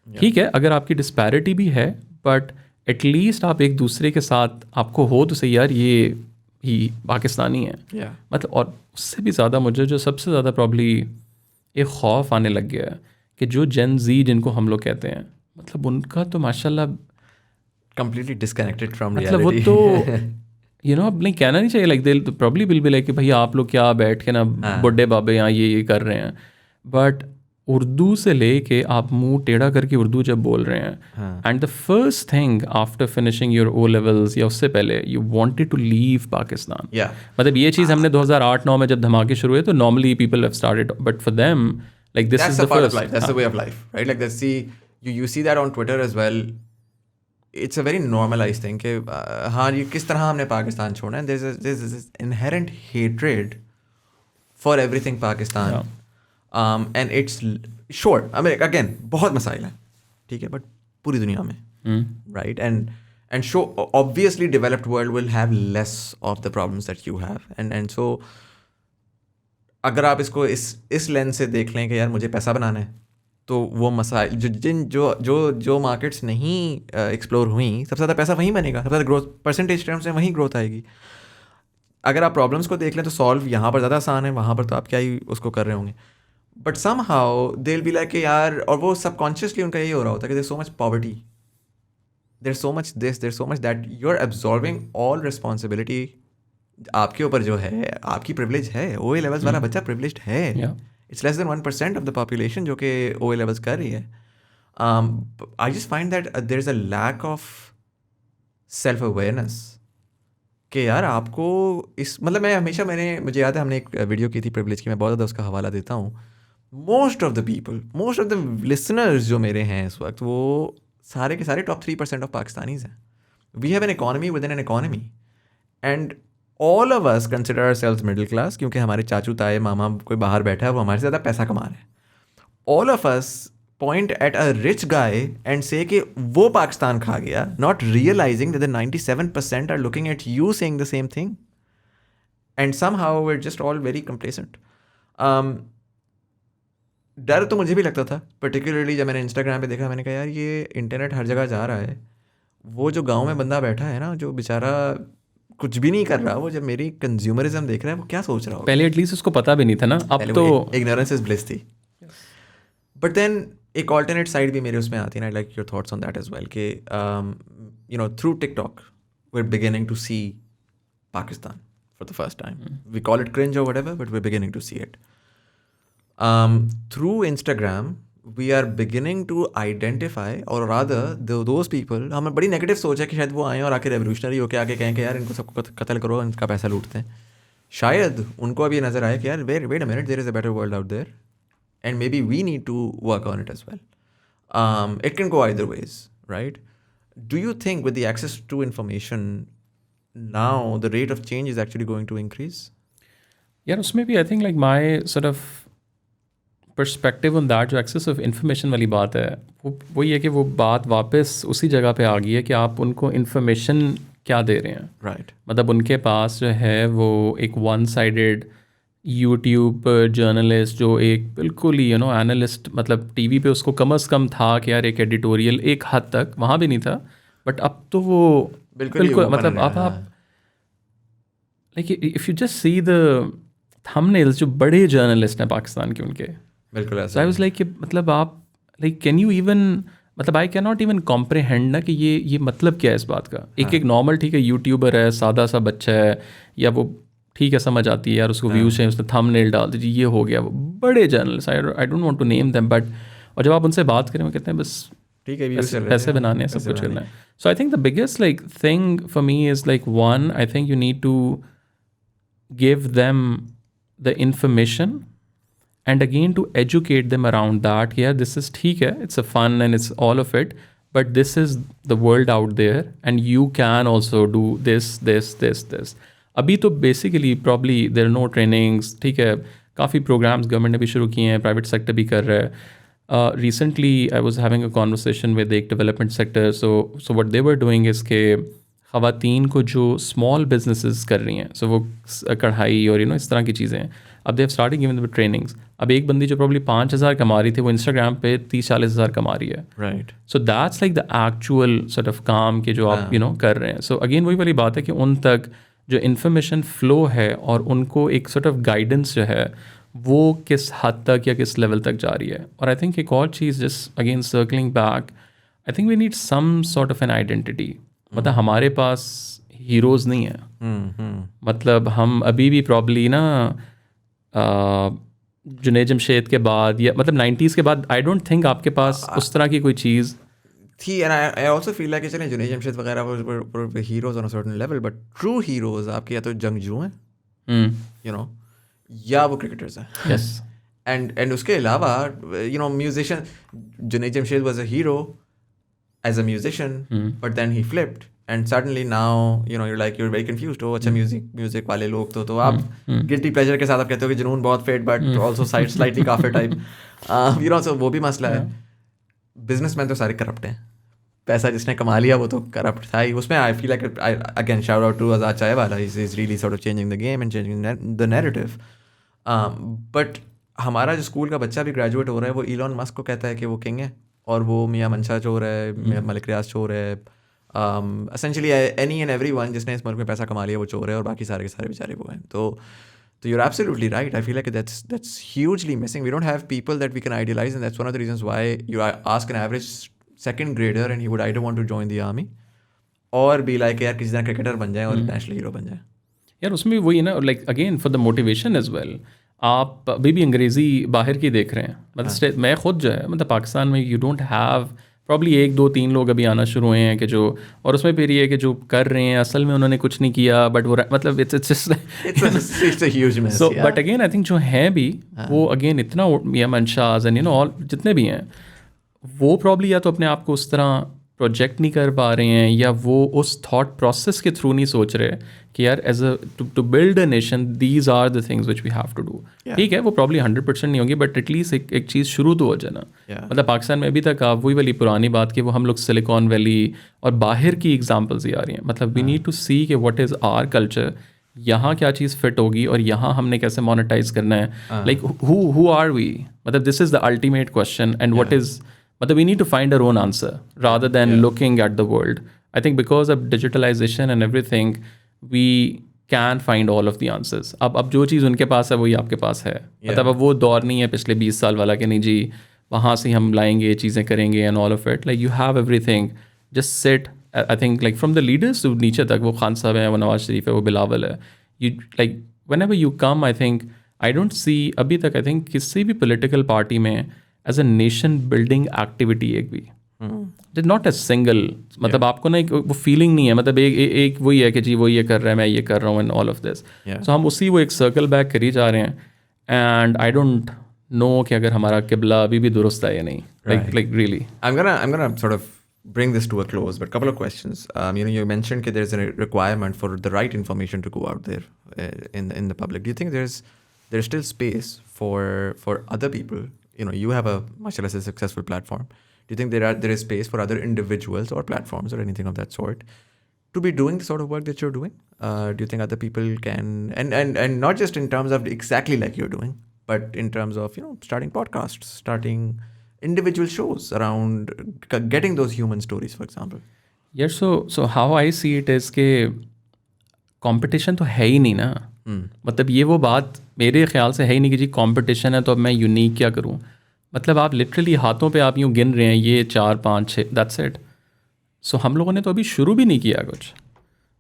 ठीक है, अगर आपकी डिस्पैरिटी भी है, बट एटलीस्ट आप एक दूसरे के साथ आपको हो तो सही यार ये ही पाकिस्तानी है. मतलब और उससे भी ज़्यादा मुझे जो सबसे ज़्यादा प्रॉब्ली एक खौफ आने लग गया है कि जो जेन जी जिनको हम लोग कहते हैं, मतलब उनका तो माशाल्लाह completely disconnected from मतलब वो reality. तो यू नो अब नहीं कहना नहीं चाहिए, like they probably will be like कि भैया आप लोग क्या बैठ के ना बुड्ढे बाबे यहाँ ये कर रहे हैं. बट उर्दू से ले के आप मुंह टेढ़ा करके उर्दू जब बोल रहे हैं, and the first thing after finishing your O levels या उससे पहले you wanted to leave Pakistan. मतलब ये चीज़ हमने 2008-9 में जब धमाके शुरू हुए तो normally people have started, but for them like this that's is the the part first of life. That's the way of life, right? Like that's you see that on Twitter as well. It's a very normalized thing कि हाँ ये किस तरह हमने पाकिस्तान छोड़ा है. There's this inherent hatred for everything Pakistan. And it's sure, I mean again बहुत मसाइल है, ठीक है, but पूरी दुनिया में, right? And so obviously developed world will have less of the problems that you have, and so अगर आप इसको इस लेंस से देख लें कि यार मुझे पैसा बनाना है, तो वो मसाइल जो मार्केट्स नहीं एक्सप्लोर हुई, सबसे ज़्यादा पैसा वहीं बनेगा, सबसे ज़्यादा ग्रोथ परसेंटेज टर्म्स में वहीं ग्रोथ आएगी. अगर आप प्रॉब्लम्स को देख लें तो सॉल्व यहाँ पर ज़्यादा आसान है, वहाँ पर तो आप क्या ही उसको कर रहे होंगे. But somehow they will be like यार, और वो सबकॉन्शियसली उनका यही हो रहा होता है कि there so much poverty, there so much this, there so much that, you are absorbing all responsibility आपके ऊपर जो है, आपकी प्रिविलेज है. OA लेवल्स वाला बच्चा प्रिविलेज्ड है. It's less than 1% of the population जो कि OA लेवल्स कर रही है. I just find that there is a lack of self awareness कि यार आपको इस मतलब मैं हमेशा मुझे याद है हमने एक वीडियो की थी प्रिविलेज की, मैं बहुत ज़्यादा उसका हवाला देता हूँ. Most of the people, most of the listeners जो मेरे हैं इस वक्त, वो सारे के सारे टॉप 3% ऑफ पाकिस्तानीज हैं. We have an economy within an economy, and all of us consider ourselves middle class, क्योंकि हमारे चाचू ताए मामा कोई बाहर बैठा है, वो हमारे से ज़्यादा पैसा कमा रहे हैं. All of us point at a rich guy and say कि वो पाकिस्तान खा गया, not realizing that the 97% are looking at you saying the same thing, and somehow we are just all very complacent. डर तो मुझे भी लगता था, पर्टिकुलरली जब मैंने इंस्टाग्राम पे देखा, मैंने कहा यार ये इंटरनेट हर जगह जा रहा है, वो जो गांव में बंदा बैठा है ना, जो बेचारा कुछ भी नहीं कर रहा, वो जब मेरी कंज्यूमरिज्म देख रहा है, वो क्या सोच रहा होगा. पहले एटलीस्ट उसको पता भी नहीं था ना, अब तो इग्नोरेंस इज ब्लिस थी. बट देन एक ऑल्टरनेट साइड भी मेरे उसमें आती है, I like your thoughts on that as well, कि you know through TikTok we are beginning to see Pakistan for the first time. We call it cringe और whatever, but we are beginning to see it. Through Instagram, we are beginning to identify, or rather those people, हमें बड़ी नेगेटिव सोच है कि शायद वो आएँ और आके रेवोल्यूशनरी होकर आके कहें कि यार इनको सबको कत्ल करो, इनका पैसा लूटते हैं. शायद उनको अभी नज़र आए कि यार wait a minute, there is a better world out there and maybe we need to work on it as well. It can go either ways, right? Do you think with the access to information now the rate of change is actually going to increase? यार उसमें भी I think like my sort of perspective on that, जो एक्सेस ऑफ इन्फॉर्मेशन वाली बात है, वो ये कि वो बात वापस उसी जगह पे आ गई है कि आप उनको इन्फॉर्मेशन क्या दे रहे हैं. राइट. मतलब उनके पास जो है वो एक वन साइडेड यूट्यूब जर्नलिस्ट, जो एक बिल्कुल ही एनालिस्ट, मतलब टीवी पे उसको कम से कम था कि यार एक एडिटोरियल, एक हद तक वहाँ भी नहीं था, बट अब तो वो बिल्कुल मतलब अब आप like if you just see the thumbnails, जो बड़े जर्नलिस्ट हैं पाकिस्तान के उनके, बिल्कुल ऐसा. आई वाज लाइक कि मतलब आप लाइक कैन यू इवन, मतलब I can not even comprehend ना कि ये मतलब क्या है इस बात का. एक नॉर्मल ठीक है यूट्यूबर है, सादा सा बच्चा है, या वो ठीक है समझ आती है यार उसको व्यूज चाहिए, उसने थंबनेल डाल दीजिए, ये हो गया. वो बड़े journalist, I don't want to name them, but और जब आप उनसे बात करें वो कहते हैं बस ठीक है, पैसे बनाने हैं, सब कुछ करना है. So I think the biggest like thing for me is like one, I think you need to give them the information and again to educate them around that. Yeah, this is theek hai, it's a fun and it's all of it, but this is the world out there and you can also do this. अभी तो basically probably there are no trainings. ठीक है, काफ़ी programs government ने भी शुरू किए हैं, private sector भी कर रहा है. Recently I was having a conversation with the development sector, so what they were doing is के ख़वातीन को जो स्मॉल बिजनेसेस कर रही हैं, सो वो कढ़ाई और इस तरह की चीज़ें, अब they have started giving them trainings. अब एक बंदी जो प्रॉब्ली 5,000 कमा रही थी, वो इंस्टाग्राम पे 30-40,000 कमा रही है. Right. So that's like the actual sort of काम के जो आप कर रहे हैं. सो अगेन वही वाली बात है कि उन तक जो इन्फॉर्मेशन फ़्लो है और उनको एक सॉर्ट ऑफ गाइडेंस जो है वो किस हद तक या किस लेवल तक जा रही है. और आई थिंक एक और चीज़, just again circling back, I think we need some sort of an identity. मतलब हमारे पास हीरोज़ नहीं है. मतलब हम अभी भी प्रॉब्ली ना जुनैद जमशेद के बाद या मतलब 90s के बाद, आई डोंट थिंक आपके पास उस तरह की कोई चीज़ थी. And I also feel like चलें जुनैद जमशेद वगैरह वो heroes on a certain level, but true heroes आपके या तो जंगजू हैं, या वो क्रिकेटर्स हैं. यस. एंड उसके अलावा musician, Junaid Jamshed was a hero as a musician, but then he flipped and suddenly now you're very confused. Oh, अच्छा music वाले लोग तो आप guilty pleasure के साथ आप कहते हो कि जुनून बहुत fit but also slightly काफिर type. So वो भी मसला है. बिजनेसमैन तो सारे करप्ट हैं, पैसा जिसने कमा लिया वो तो करप्ट था ही. उसमें I feel like again shout out to Azad Chaiwala, he's really sort of changing the game and changing the narrative. But हमारा जो स्कूल का बच्चा भी ग्रेजुएट हो रहा है, वो इलॉन मस्क को कहता है कि वो किंग है, और वो मियाँ मंशा चोर है, मियाँ मलिक रियाज चोर है. Essentially any and every one जिसने इस मुल्क में पैसा कमा लिया वो चोर है, और बाकी सारे के सारे बेचारे वो हैं. तो you're absolutely right. I feel like that's hugely missing. We don't have people that we can idealize, and that's one of the reasons why you ask an average second grader and he would either want to join the army or be like यार किसी तरह क्रिकेटर बन जाए और नेशनल हीरो बन जाए. यार उसमें वही है ना, like again for the motivation as well. आप अभी भी अंग्रेज़ी बाहर की देख रहे हैं, मतलब मैं खुद जो है मतलब पाकिस्तान में यू डोंट हैव प्रॉब्ली 1 2 3 लोग अभी आना शुरू हुए हैं कि जो, और उसमें फिर ये है कि जो कर रहे हैं असल में उन्होंने कुछ नहीं किया, बट वो मतलब it's It's a huge mess. So yeah. But again I think जो हैं भी वो अगेन इतना यमन शाज एंड ऑल जितने भी हैं वो प्रॉब्ली या तो अपने आप को उस तरह प्रोजेक्ट नहीं कर पा रहे हैं, या वो उस थॉट प्रोसेस के थ्रू नहीं सोच रहे कि यार as a to build a nation these are the things which we have to do. ठीक है वो प्रॉब्ली 100% नहीं होगी, बट एटलीस्ट एक चीज़ शुरू तो हो जाए ना. मतलब पाकिस्तान में अभी तक आप वही वाली पुरानी बात कि वो हम लोग सिलिकॉन वैली और बाहर की एग्जाम्पल्स ही आ रही हैं. मतलब वी नीड टू सी कि व्हाट इज़ आर कल्चर, यहाँ क्या चीज़ फिट होगी और यहाँ हमने कैसे मोनेटाइज करना है. लाइक हु आर वी, मतलब this is the ultimate question and what is, मतलब we need to find our own answer rather than looking at the world. I think because of digitalization and everything, we can find all of the answers. अब जो चीज़ उनके पास है वही आपके पास है. मतलब अब वो दौर नहीं है पिछले 20 साल वाला कि नहीं जी वहाँ से हम लाएंगे चीज़ें करेंगे and all of it. Like you have everything. Just sit. I think like from the leaders to नीचे तक, वो खान साहब हैं, वो नवाज शरीफ है, वो बिलावल है. You like whenever you come, I think I don't see अभी तक I think किसी भी political party में as a nation building activity एक भी नॉट ए सिंगल, मतलब आपको ना एक वो फीलिंग नहीं है. मतलब एक वही है कि जी वो ये कर रहा है मैं ये कर रहा हूँ एंड ऑल ऑफ दिस. सो हम उसी वो एक सर्कल बैक करी जा रहे हैं एंड आई डोंट नो कि अगर हमारा किबला अभी भी दुरुस्त है या नहीं. like really I'm gonna sort of bring this to a close, but couple of questions. You mentioned that there's a requirement for the right information to go out there in the public. Do you think there's still space for other people? You have a mashallah successful platform. Do you think there is space for other individuals or platforms or anything of that sort to be doing the sort of work that you're doing? Do you think other people can, and not just in terms of exactly like you're doing, but in terms of starting podcasts, starting individual shows around getting those human stories, for example? Yeah, so how I see it is कि कंपटीशन तो है ही नहीं ना. मतलब ये वो बात मेरे ख्याल से है ही नहीं कि जी कंपटीशन है तो अब मैं यूनिक क्या करूं. मतलब आप लिटरली हाथों पे आप यूँ गिन रहे हैं ये 4 5 6 दैट्स इट. सो हम लोगों ने तो अभी शुरू भी नहीं किया कुछ.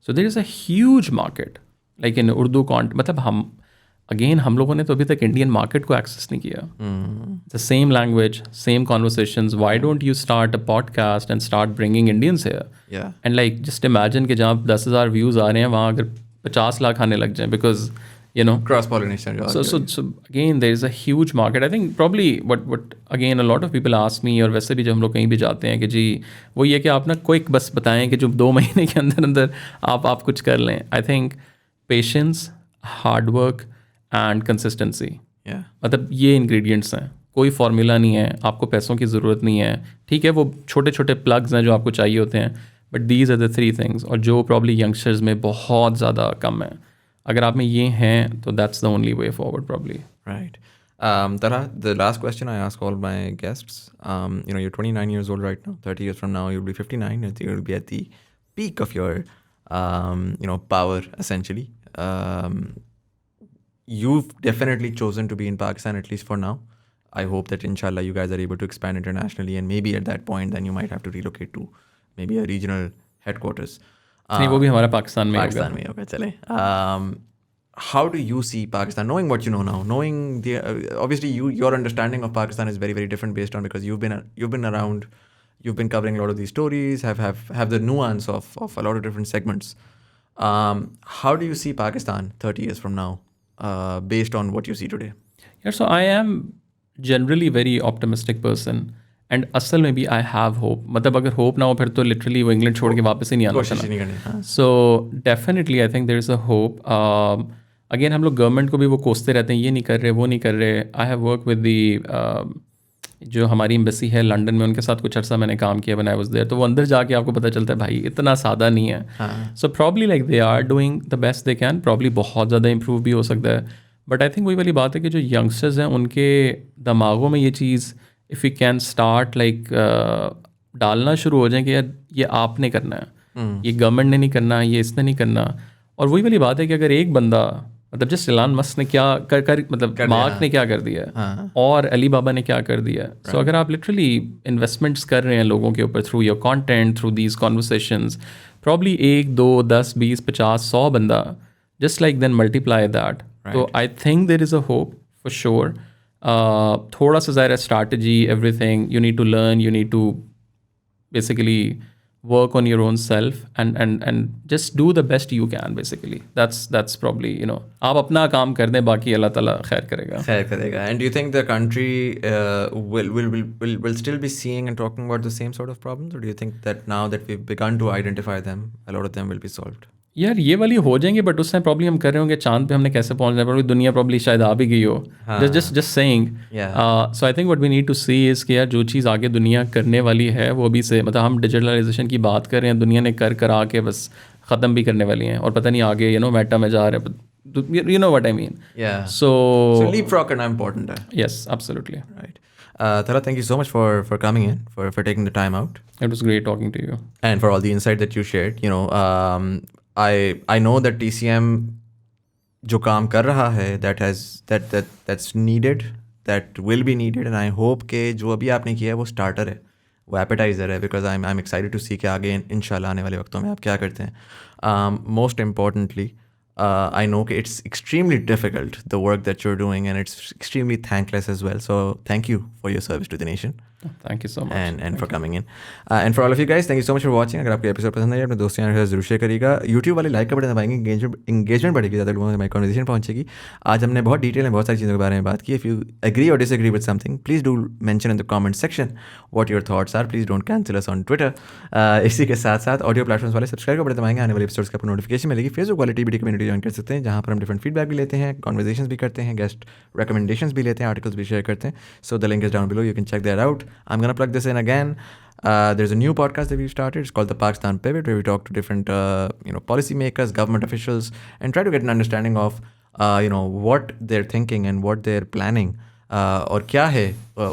So there is a huge market like in Urdu मतलब हम लोगों ने तो अभी तक इंडियन मार्केट को एक्सेस नहीं किया. The same language, same conversations, why don't you start a podcast and start bringing Indians here and like just imagine कि जहाँ 10,000 व्यूज़ आ रहे हैं वहाँ अगर 50 लाख आने लग जाएं, because cross pollination. So again there is a huge market. I think probably what again a lot of people ask me, और वैसे भी जब हम लोग कहीं भी जाते हैं कि जी वो ये कि आप ना क्विक बस बताएं कि जो 2 महीने के अंदर अंदर आप कुछ कर लें. I think patience, hard work and consistency. मतलब ये ingredients हैं. कोई फार्मूला नहीं है, आपको पैसों की ज़रूरत नहीं है. ठीक है वो छोटे छोटे प्लग्स हैं जो आपको चाहिए होते हैं, but these are the 3 things, और जो प्रॉब्ली यंगस्टर्स में बहुत ज़्यादा कम है. अगर आप में ये हैं तो that's the only way forward probably. Right. Tara, the last question I ask all my guests, you're 29 years old right now. 30 years from now you'll be 59. I think you'll be at the peak of your power essentially. You've definitely chosen to be in Pakistan, at least for now. I hope that inshallah you guys are able to expand internationally, and maybe at that point then you might have to relocate to maybe a regional headquarters. नहीं वो भी हमारा पाकिस्तान में होगा. चले. How do you see Pakistan, knowing what you know now, knowing obviously your understanding of Pakistan is very very different based on because you've been around, you've been covering a lot of these stories, have the nuance of a lot of different segments. How do you see Pakistan 30 years from now, based on what you see today? Yeah, so I am generally very optimistic person. And असल में भी आई हैव होप. मतलब अगर होप ना हो फिर तो लिटरली वो इंग्लैंड छोड़ के वापस ही नहीं आना. So definitely I think there is a hope. Again हम लोग गवर्नमेंट को भी वो कोसते रहते हैं ये नहीं कर रहे वो नहीं कर रहे. I have work with the जो हमारी एम्बेसी है लंदन में, उनके साथ कुछ अर्सा मैंने काम किया व्हेन आई वाज देयर. तो वो अंदर जाके आपको पता चलता है भाई इतना सादा नहीं है. So probably like they are doing the best they can. Probably बहुत ज़्यादा इंप्रूव भी हो सकता है, बट आई थिंक वही वाली बात है कि जो यंगस्टर्स हैं उनके दिमागों में ये चीज़ if you can start like डालना शुरू हो जाए कि यार ये आपने करना है, ये गवर्नमेंट ने नहीं करना, ये इसने नहीं करना. और वही वाली बात है कि अगर एक बंदा मतलब जस्ट इलान मस्क ने क्या कर मतलब मार्क ने क्या कर दिया है और अली बाबा ने क्या कर दिया है. सो अगर आप लिटरली इन्वेस्टमेंट्स कर रहे हैं लोगों के ऊपर through your content, through these conversations, probably 1 2 10 20 50 100 बंदा just like then multiply that. तो I think there is a hope for sure. थोड़ा सा ज़ाहिर है strategy, everything you need to learn, you need to basically work on your own self and just do the best you can basically. That's probably, you know, आप अपना काम कर दें, बाकी अल्लाह ताला खैर करेगा. खैर करेगा. And do you think the country will still be seeing and talking about the same sort of problems, or do you think that now that we've begun to identify them, a lot of them will be solved? यार ये वाली हो जाएंगी, बट उस टाइम प्रॉब्ली हम कर रहे होंगे चांद पे हमने कैसे पहुंचना है, प्रॉब्ली दुनिया प्रॉब्ली शायद आ भी गई हो. Just saying. So I think what we need to see is कि यार जो चीज़ आगे दुनिया करने वाली है वो भी से, मतलब हम डिजिटलाइजेशन की बात कर रहे हैं, दुनिया ने कर आके बस ख़त्म भी करने वाली हैं, और पता नहीं आगे मेटा में जा रहे हैं. You know what I mean? Yeah. So leapfrog करना important है. Yes, absolutely. Right. Tala, thank you so much for coming in, for taking the time out. It was great talking to you. And for all the insight that you shared. You know, I know that TCM जो काम कर रहा है, that's needed, that will be needed, and I hope कि जो अभी आपने किया है वो starter है, वो appetizer है, because I'm excited to see कि आगे इंशाल्लाह आने वाले वक्तों में आप क्या करते हैं. Most importantly, I know कि it's extremely difficult, the work that you're doing, and it's extremely thankless as well. So thank you for your service to the nation. Thank you so much. And for coming in. And for all of you guys, thank you so much for watching. अगर आपको एपिसोड पसंद आया अपने दोस्तों के साथ जरूर शेयर करिएगा. यूट्यूब वाले लाइक का बटन दबाएंगे, इंगेजमेंट बढ़ेगी, ज़्यादा लोगों तक हमारी कॉन्वर्सेशन पहुंचेगी. आज हमने बहुत डिटेल में बहुत सारी चीज़ों के बारे में बात की. इफ़ यू एग्री और disagree with something, please do mention in the comment section what your thoughts are. Please don't cancel us on Twitter. इसी के साथ साथ ऑडियो प्लेटफॉर्म्स वाले सब्सक्राइब का बटन दबाएंगे, आने वाले एपिसोड्स का आपको नोटिफिकेशन मिलेगी. फेसबुक वाले टीबीडी कम्युनिटी ज्वाइन कर सकते हैं, जहाँ पर हम डिफरेंट फीडबैक भी लेते हैं, कॉन्वर्सेशंस भी करते हैं, गेस्ट रिकमेंडेशंस भी लेते हैं, आर्टिकल्स भी शेयर करते हैं. So the link is down below, you can check that out. I am gonna plug this in again. There's a new podcast that we've started. It's called the Pakistan Pivot, where we talk to different policymakers, government officials, and try to get an understanding of what they're thinking and what they're planning. और क्या है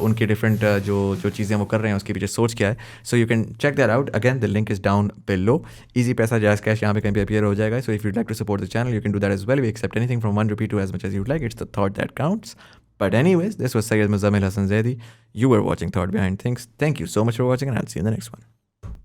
उनके डिफरेंट जो चीज़ें वो कर रहे हैं उसके पीछे सोच क्या है. So you can check that out. Again the link is down below. Easy पैसा जायज़ कैश यहाँ पे कहीं पे अपीयर हो जाएगा. So if you'd like to support the channel, you can do that as well. We accept anything from ₹1 to as much as you'd like. It's the thought that counts. But anyways, this was Syed Muzammil Hassan Zaidi. You were watching Thought Behind Things. Thank you so much for watching, and I'll see you in the next one.